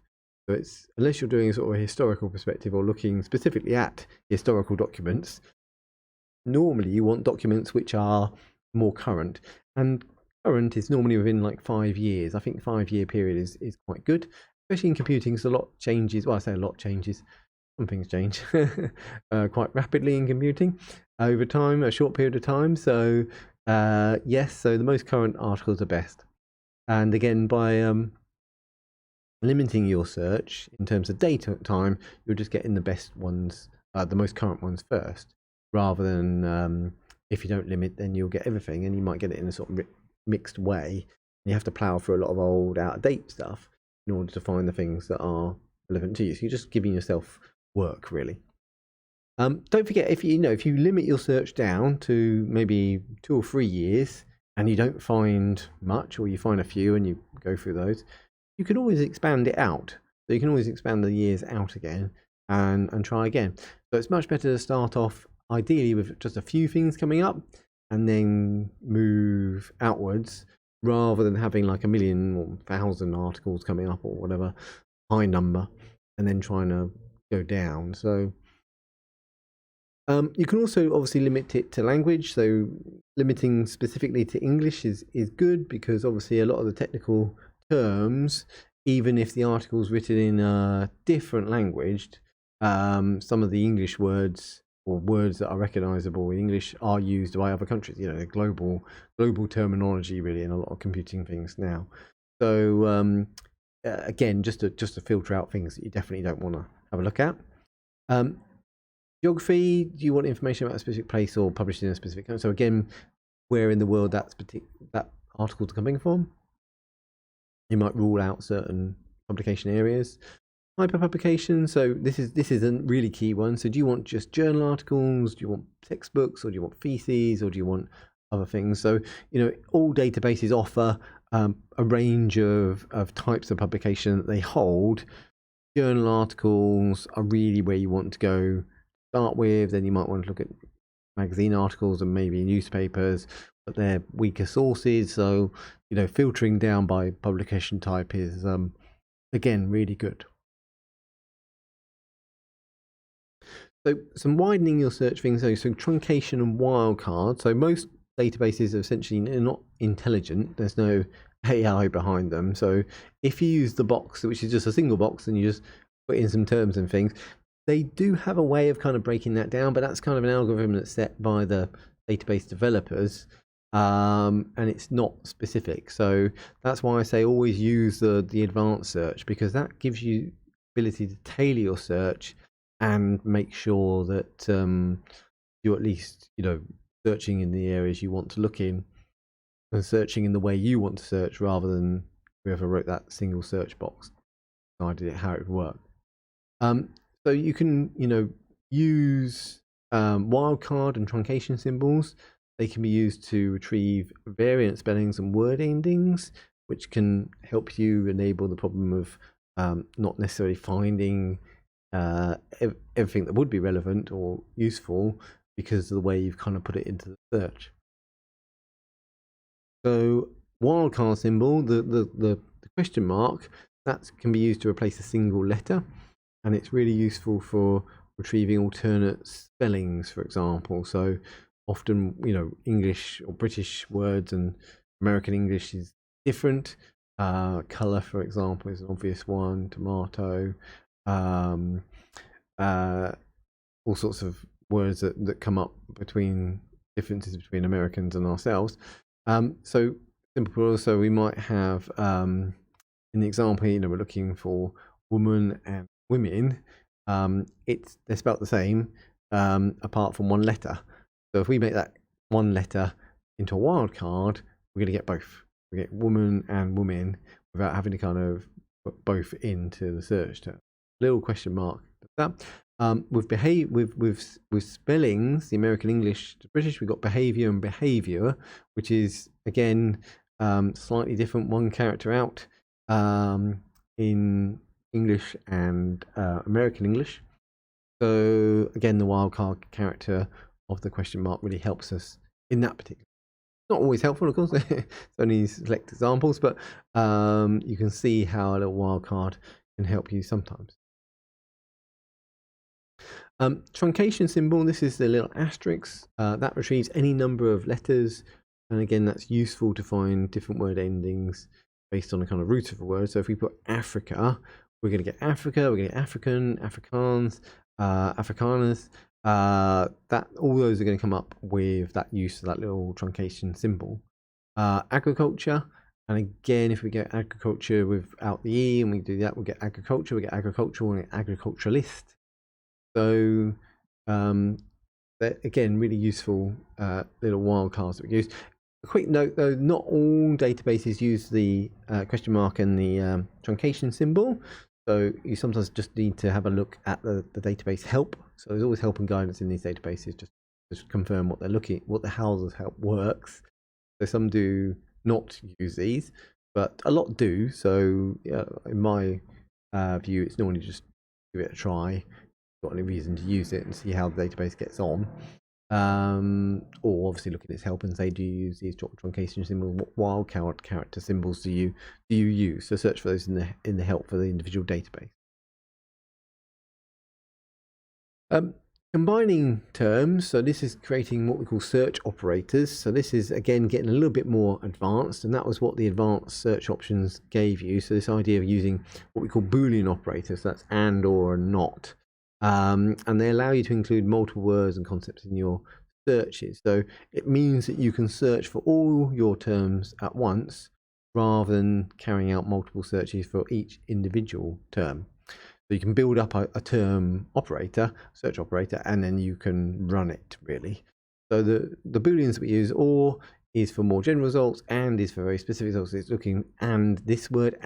So it's, unless you're doing a sort of a historical perspective or looking specifically at historical documents, normally you want documents which are more current, and current is normally within like 5 years. I think 5-year period is quite good, especially in computing, because a lot changes. Well, I say a lot changes. Some things change quite rapidly in computing over time, a short period of time. So yes, so the most current articles are best. And again, by limiting your search in terms of data time, you're just getting the best ones, the most current ones first, rather than if you don't limit, then you'll get everything, and you might get it in a sort of mixed way. You have to plow through a lot of old, out-of-date stuff in order to find the things that are relevant to you. So you're just giving yourself work, really. Don't forget, if you limit your search down to maybe 2 or 3 years and you don't find much, or you find a few and you go through those, you can always expand it out. So you can always expand the years out again and try again. So it's much better to start off ideally with just a few things coming up and then move outwards, rather than having like 1,000,000 or 1,000 articles coming up or whatever high number and then trying to go down. So you can also obviously limit it to language. So limiting specifically to English is good, because obviously a lot of the technical terms, even if the article is written in a different language, some of the English words or words that are recognizable in English are used by other countries. You know, global terminology really in a lot of computing things now. So again, just to filter out things that you definitely don't want to have a look at. Geography, do you want information about a specific place or published in a specific country? So again, where in the world that article's coming from. You might rule out certain publication areas. Hyperpublication, so this is a really key one. So do you want just journal articles? Do you want textbooks, or do you want theses, or do you want other things? So all databases offer a range of types of publication that they hold. Journal articles are really where you want to go start with. Then you might want to look at magazine articles and maybe newspapers, but they're weaker sources. So filtering down by publication type is again really good. So some widening your search things, so truncation and wildcard. So most databases are essentially not intelligent. There's no AI behind them. So if you use the box, which is just a single box, and you just put in some terms and things, they do have a way of kind of breaking that down, but that's kind of an algorithm that's set by the database developers, and it's not specific. So that's why I say always use the advanced search, because that gives you ability to tailor your search and make sure that you're at least searching in the areas you want to look in, and searching in the way you want to search, rather than whoever wrote that single search box decided how it would work. So you can use wildcard and truncation symbols. They can be used to retrieve variant spellings and word endings, which can help you enable the problem of not necessarily finding everything that would be relevant or useful because of the way you've kind of put it into the search. So wildcard symbol, the question mark, that can be used to replace a single letter, and it's really useful for retrieving alternate spellings, for example. So often English or British words and American English is different. Color, for example, is an obvious one. Tomato, all sorts of words that come up between differences between Americans and ourselves. So simple. Also, we might have in the example, we're looking for woman and women. They're spelt the same apart from one letter. So if we make that one letter into a wildcard, we're going to get both. We get woman and women without having to kind of put both into the search term. Little question mark. That With spellings, the American English to British, we've got behaviour and behaviour, which is again slightly different. One character out in English and American English. So again, the wildcard character of the question mark really helps us in that particular. Not always helpful, of course. It's only select examples, but you can see how a little wildcard can help you sometimes. Truncation symbol, this is the little asterisk. That retrieves any number of letters. And again, that's useful to find different word endings based on the kind of root of a word. So if we put Africa, we're going to get Africa, we're going to get African, Afrikaans, Afrikaners. All those are going to come up with that use of that little truncation symbol. Agriculture, and again, if we get agriculture without the E and we do that, we'll get agriculture, we get agricultural and agriculturalist. So they're again really useful little wildcards that we use. A quick note though, not all databases use the question mark and the truncation symbol. So you sometimes just need to have a look at the database help. So there's always help and guidance in these databases just to confirm what they're looking, what the how does help works. So some do not use these, but a lot do. So in my view, it's normally just give it a try. Got any reason to use it and see how the database gets on. Or obviously look at its help and say, do you use these truncation symbols? What wildcard character symbols do you use? So search for those in the help for the individual database. Combining terms, so this is creating what we call search operators. So this is again getting a little bit more advanced, and that was what the advanced search options gave you. So this idea of using what we call Boolean operators, so that's and, or, and not. And they allow you to include multiple words and concepts in your searches. So it means that you can search for all your terms at once rather than carrying out multiple searches for each individual term. So you can build up a term operator, search operator, and then you can run it really. So the Booleans that we use, or is for more general results, and is for very specific results. It's looking and this word,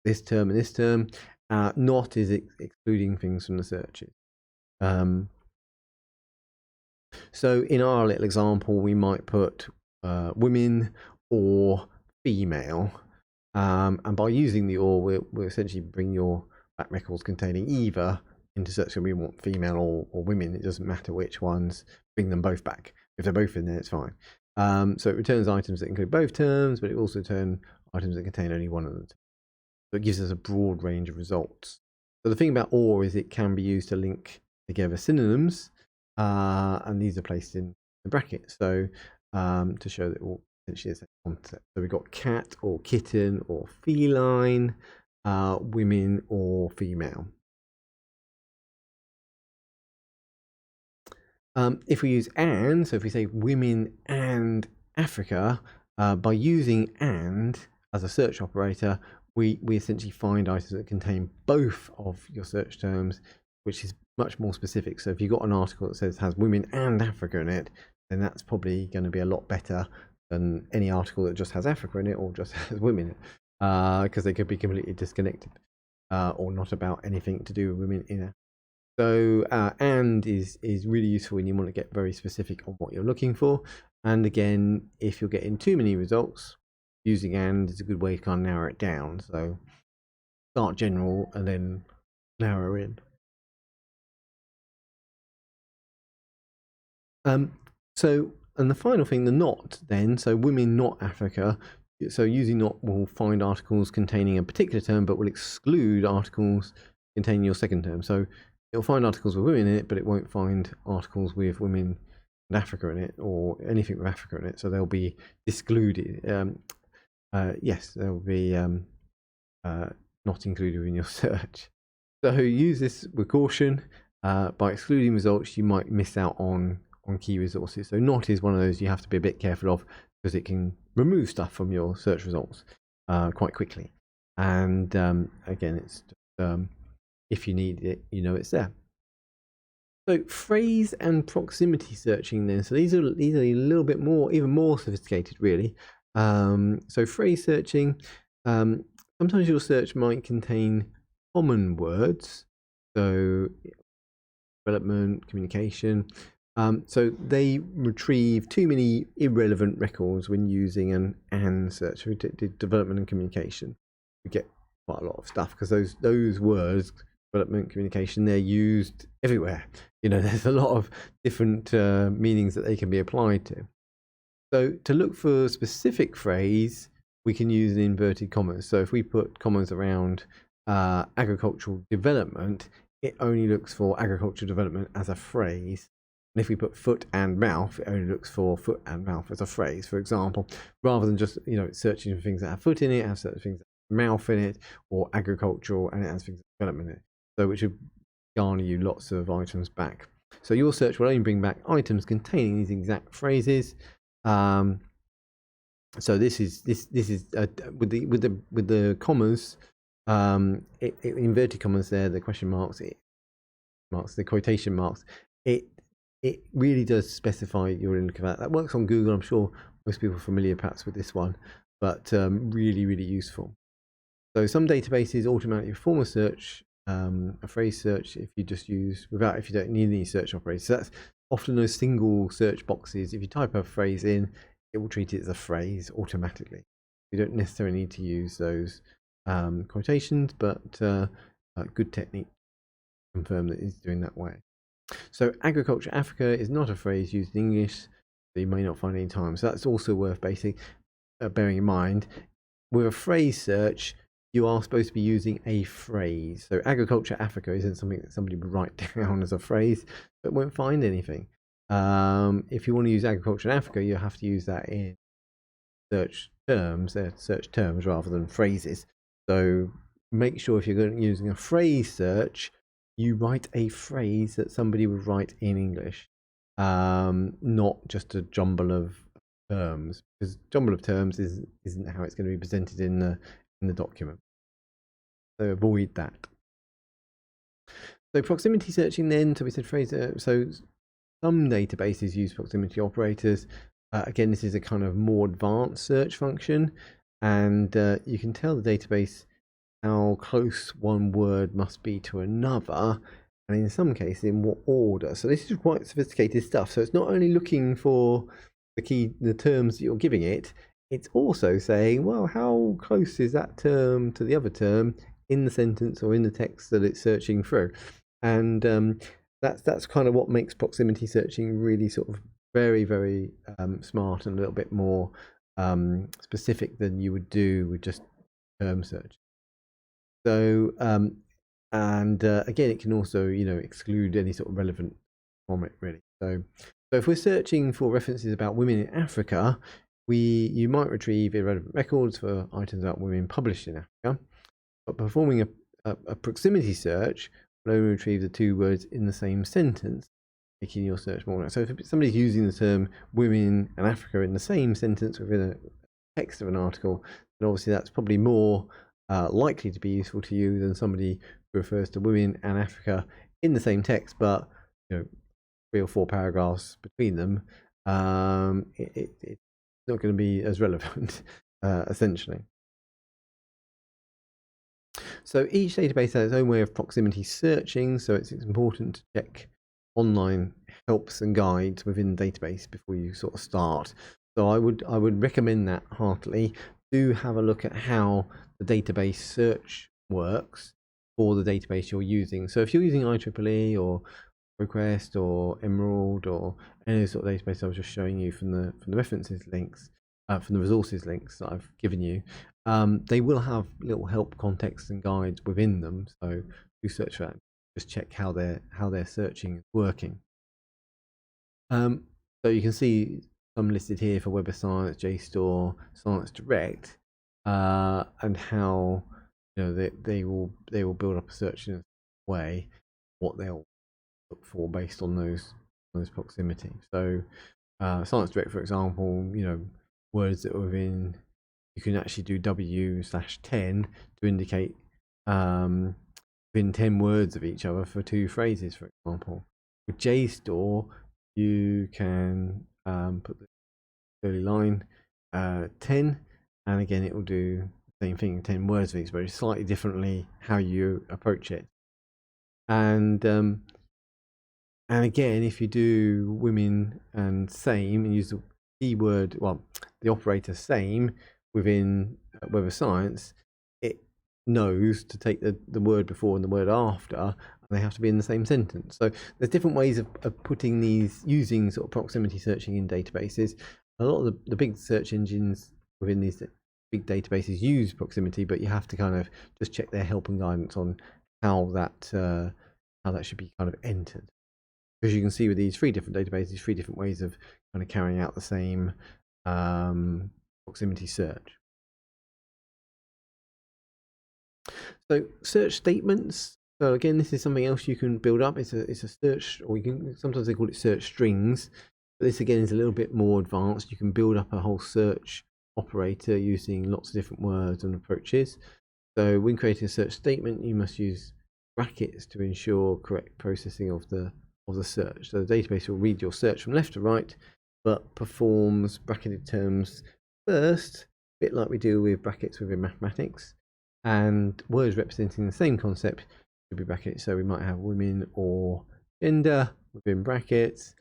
this term and this term. Not is excluding things from the searches. So in our little example, we might put women or female. And by using the or, we'll essentially bring your back records containing either into search. So we want female or women. It doesn't matter which ones. Bring them both back. If they're both in there, it's fine. So it returns items that include both terms, but it also returns items that contain only one of them. So it gives us a broad range of results. So the thing about or is it can be used to link together synonyms, and these are placed in the bracket. So to show that all essentially is a concept. So we've got cat or kitten or feline, women or female. If we use and, so if we say women and Africa, by using and as a search operator, we essentially find items that contain both of your search terms, which is much more specific. So if you've got an article that says has women and Africa in it, then that's probably going to be a lot better than any article that just has Africa in it or just has women in it, because they could be completely disconnected or not about anything to do with women in it. So and is really useful when you want to get very specific on what you're looking for. And again, if you're getting too many results, using and is a good way to kind of narrow it down. So start general and then narrow in. And the final thing, the not then, so women not Africa. So using not will find articles containing a particular term, but will exclude articles containing your second term. So it'll find articles with women in it, but it won't find articles with women and Africa in it or anything with Africa in it. So they'll be excluded. Yes, they'll be not included in your search. So use this with caution. By excluding results, you might miss out on key resources. So not is one of those you have to be a bit careful of because it can remove stuff from your search results quite quickly. And again, it's just, if you need it, you know it's there. So phrase and proximity searching then. So these are a little bit more, even more sophisticated really. So phrase searching, sometimes your search might contain common words, So development, communication. So they retrieve too many irrelevant records when using an and search. We did development and communication. We get quite a lot of stuff because those words, development, communication, they're used everywhere. There's a lot of different meanings that they can be applied to. So to look for a specific phrase, we can use the inverted commas. So if we put commas around agricultural development, it only looks for agricultural development as a phrase. And if we put foot and mouth, it only looks for foot and mouth as a phrase, for example, rather than just searching for things that have foot in it, have certain things that have mouth in it, or agricultural and it has things that have development in it. So which would garner you lots of items back. So your search will only bring back items containing these exact phrases. So this is with the commas, inverted commas there, the question marks, the quotation marks. It really does specify you're looking at. That works on Google. I'm sure most people are familiar perhaps with this one, but really, really useful. So some databases automatically perform a search, a phrase search, if you don't need any search operators. So that's often those single search boxes. If you type a phrase in, it will treat it as a phrase automatically. You don't necessarily need to use those quotations, but a good technique to confirm that it's doing that way. So agriculture Africa is not a phrase used in English, so you may not find any time. So that's also worth bearing in mind. With a phrase search, you are supposed to be using a phrase. So agriculture Africa isn't something that somebody would write down as a phrase, but won't find anything. If you want to use agriculture in Africa, you have to use that in search terms rather than phrases. So make sure if you're using a phrase search, you write a phrase that somebody would write in English, not just a jumble of terms, because jumble of terms isn't how it's going to be presented in the document. So avoid that. So proximity searching then, so we said phrase, so some databases use proximity operators. Again, this is a kind of more advanced search function, and you can tell the database how close one word must be to another, and in some cases in what order. So this is quite sophisticated stuff. So it's not only looking for the terms that you're giving it, it's also saying, well, how close is that term to the other term in the sentence or in the text that it's searching through. And that's kind of what makes proximity searching really sort of very, very smart and a little bit more specific than you would do with just term search. So again, it can also exclude any sort of relevant from it, really. So if we're searching for references about women in Africa, you might retrieve irrelevant records for items about women published in Africa, but performing a proximity search will only retrieve the two words in the same sentence, making your search more. So if somebody's using the term women and Africa in the same sentence within a text of an article, then obviously that's probably more likely to be useful to you than somebody who refers to women and Africa in the same text, but 3 or 4 paragraphs between them. It's not going to be as relevant, essentially. So each database has its own way of proximity searching, so it's important to check online helps and guides within the database before you sort of start. So I would recommend that heartily. Do have a look at how the database search works for the database you're using. So if you're using IEEE or Request or Emerald or any sort of database I was just showing you from the references links, from the resources links that I've given you, they will have little help contexts and guides within them. So do search for that. Just check how their searching is working. So you can see some listed here for Web of Science, JSTOR, Science Direct, and how they will build up a search in a way what they'll look for based on those proximity. So Science Direct, for example, words that are within, you can actually do W/10 to indicate within 10 words of each other for 2 phrases, for example. With JSTOR, you can put the early line 10, and again it will do the same thing, 10 words of each, but it's slightly differently how you approach it. And again, if you do women and same and use the keyword, well, the operator same within Web of Science, it knows to take the word before and the word after, and they have to be in the same sentence. So there's different ways of putting these, using sort of proximity searching in databases. A lot of the big search engines within these big databases use proximity, but you have to kind of just check their help and guidance on how that should be kind of entered. Because you can see with these 3 different databases, 3 different ways of kind of carrying out the same proximity search. So search statements. So again, this is something else you can build up. It's a search, or you can, sometimes they call it search strings. But this again is a little bit more advanced. You can build up a whole search operator using lots of different words and approaches. So when creating a search statement, you must use brackets to ensure correct processing of the search. So the database will read your search from left to right, but performs bracketed terms first, a bit like we do with brackets within mathematics, and words representing the same concept should be bracketed. So we might have women or gender within brackets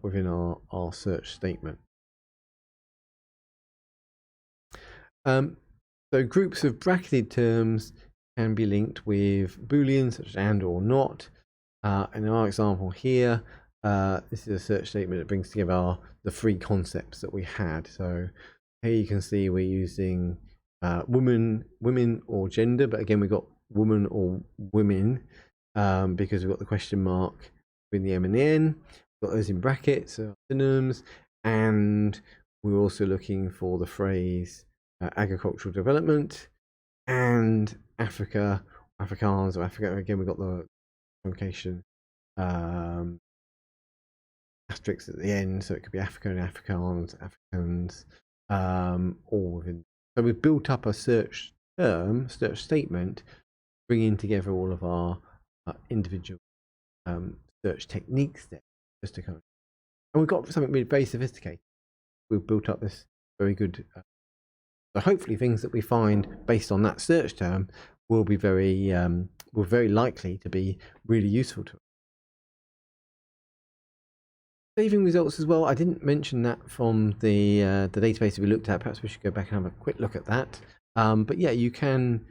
within our search statement. So groups of bracketed terms can be linked with booleans such as and or not. In our example here, this is a search statement that brings together the 3 concepts that we had. So here you can see we're using women or gender, but again we've got woman or women because we've got the question mark between the M and the N. We've got those in brackets, so synonyms, and we're also looking for the phrase agricultural development and Africa, Afrikaans or Africa. Again, we've got the truncation asterisks at the end, so it could be Africa and Afrikaans, Africans, all within. So we've built up a search statement, bringing together all of our individual search techniques there, just to kind of, and we've got something really very sophisticated. We've built up this very good. So hopefully, things that we find based on that search term will be very likely to be really useful to us. Saving results as well. I didn't mention that from the database we looked at. Perhaps we should go back and have a quick look at that. But yeah, you can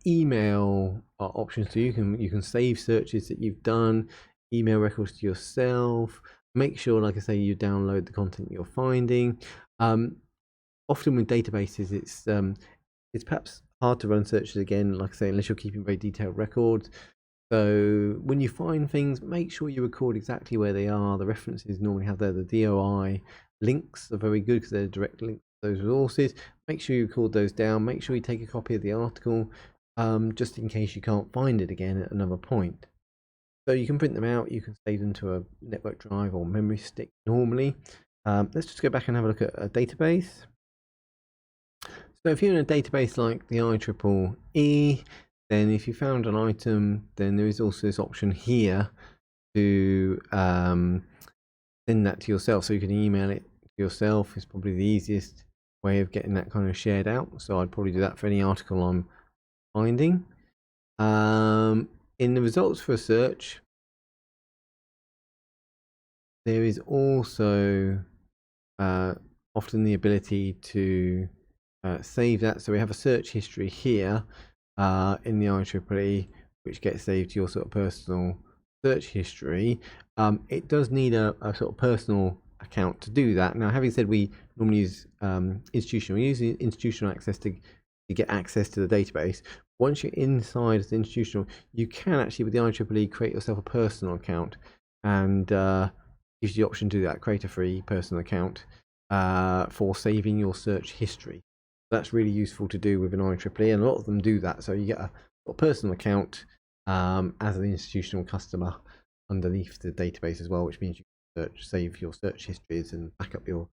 email options to you. You can save searches that you've done, email records to yourself. Make sure, like I say, you download the content you're finding. Often with databases, it's perhaps hard to run searches again, like I say, unless you're keeping very detailed records. So when you find things, make sure you record exactly where they are. The references normally have there. The DOI links are very good because they're direct links to those resources. Make sure you record those down. Make sure you take a copy of the article, just in case you can't find it again at another point. So you can print them out. You can save them to a network drive or memory stick normally. Let's just go back and have a look at a database. So if you're in a database like the IEEE, then if you found an item, then there is also this option here to send that to yourself. So you can email it to yourself. It's probably the easiest way of getting that kind of shared out. So I'd probably do that for any article I'm finding. In the results for a search, there is also often the ability to save that. So we have a search history here in the IEEE, which gets saved to your sort of personal search history. It does need a sort of personal account to do that. Now, having said we normally use institutional, we use institutional access to get access to the database. Once you're inside the institutional, you can actually, with the IEEE, create yourself a personal account, and gives you the option to do that, create a free personal account for saving your search history. That's really useful to do with an IEEE, and a lot of them do that. So you get a personal account as an institutional customer underneath the database as well, which means you can save your search histories and back up your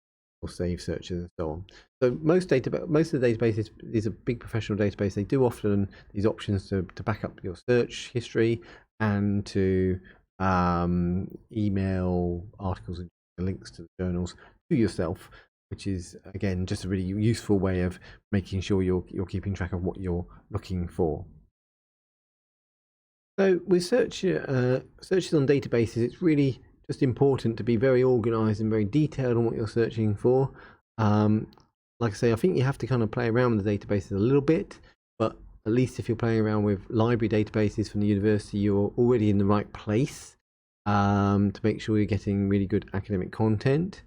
save searches and so on. So most of the databases is a big professional database. They do offer these options to back up your search history and to email articles and links to the journals to yourself, which is again just a really useful way of making sure you're keeping track of what you're looking for. So with searches on databases, it's really just important to be very organized and very detailed on what you're searching for. Like I say, I think you have to kind of play around with the databases a little bit, but at least if you're playing around with library databases from the university, you're already in the right place to make sure you're getting really good academic content.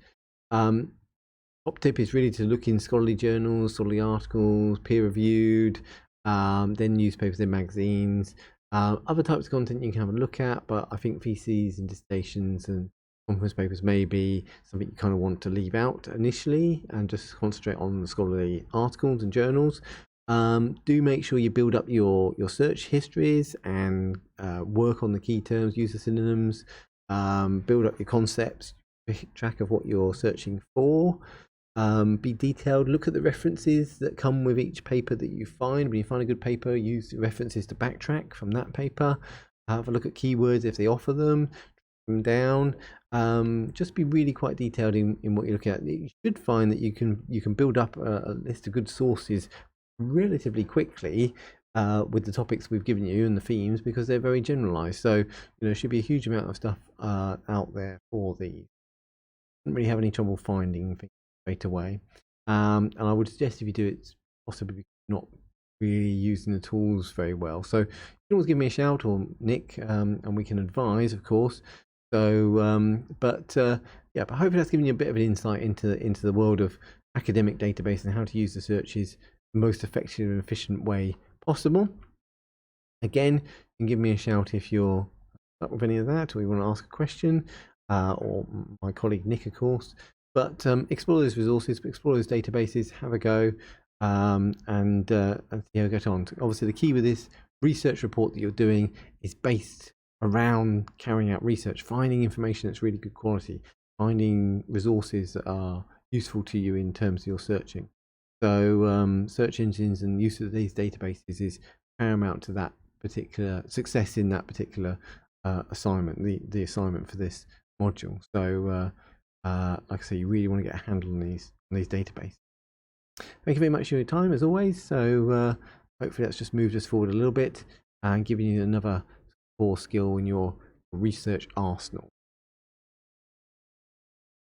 Top tip is really to look in scholarly journals, scholarly articles, peer-reviewed, then newspapers, then magazines. Other types of content you can have a look at, but I think theses and dissertations and conference papers may be something you kind of want to leave out initially and just concentrate on the scholarly articles and journals. Do make sure you build up your search histories and work on the key terms, use the synonyms, build up your concepts, keep track of what you're searching for. Be detailed, look at the references that come with each paper that you find. When you find a good paper, use the references to backtrack from that paper. Have a look at keywords if they offer them, track them down. Just be really quite detailed in what you look at. You should find that you can build up a list of good sources relatively quickly with the topics we've given you and the themes, because they're very generalized. So there should be a huge amount of stuff out there for these. Didn't really have any trouble finding things straight away. And I would suggest if you do it, possibly not really using the tools very well. So you can always give me a shout, or Nick, and we can advise, of course. So, yeah, but hopefully that's given you a bit of an insight into the world of academic database and how to use the searches the most effective and efficient way possible. Again, you can give me a shout if you're stuck with any of that, or you want to ask a question, or my colleague Nick, of course. But explore those resources, explore those databases, have a go, and see how you get on. Obviously, the key with this research report that you're doing is based around carrying out research, finding information that's really good quality, finding resources that are useful to you in terms of your searching. So search engines and use of these databases is paramount to that particular success in that particular assignment, the assignment for this module. So like I say, you really want to get a handle on these databases. Thank you very much for your time, as always. So hopefully that's just moved us forward a little bit and given you another core skill in your research arsenal.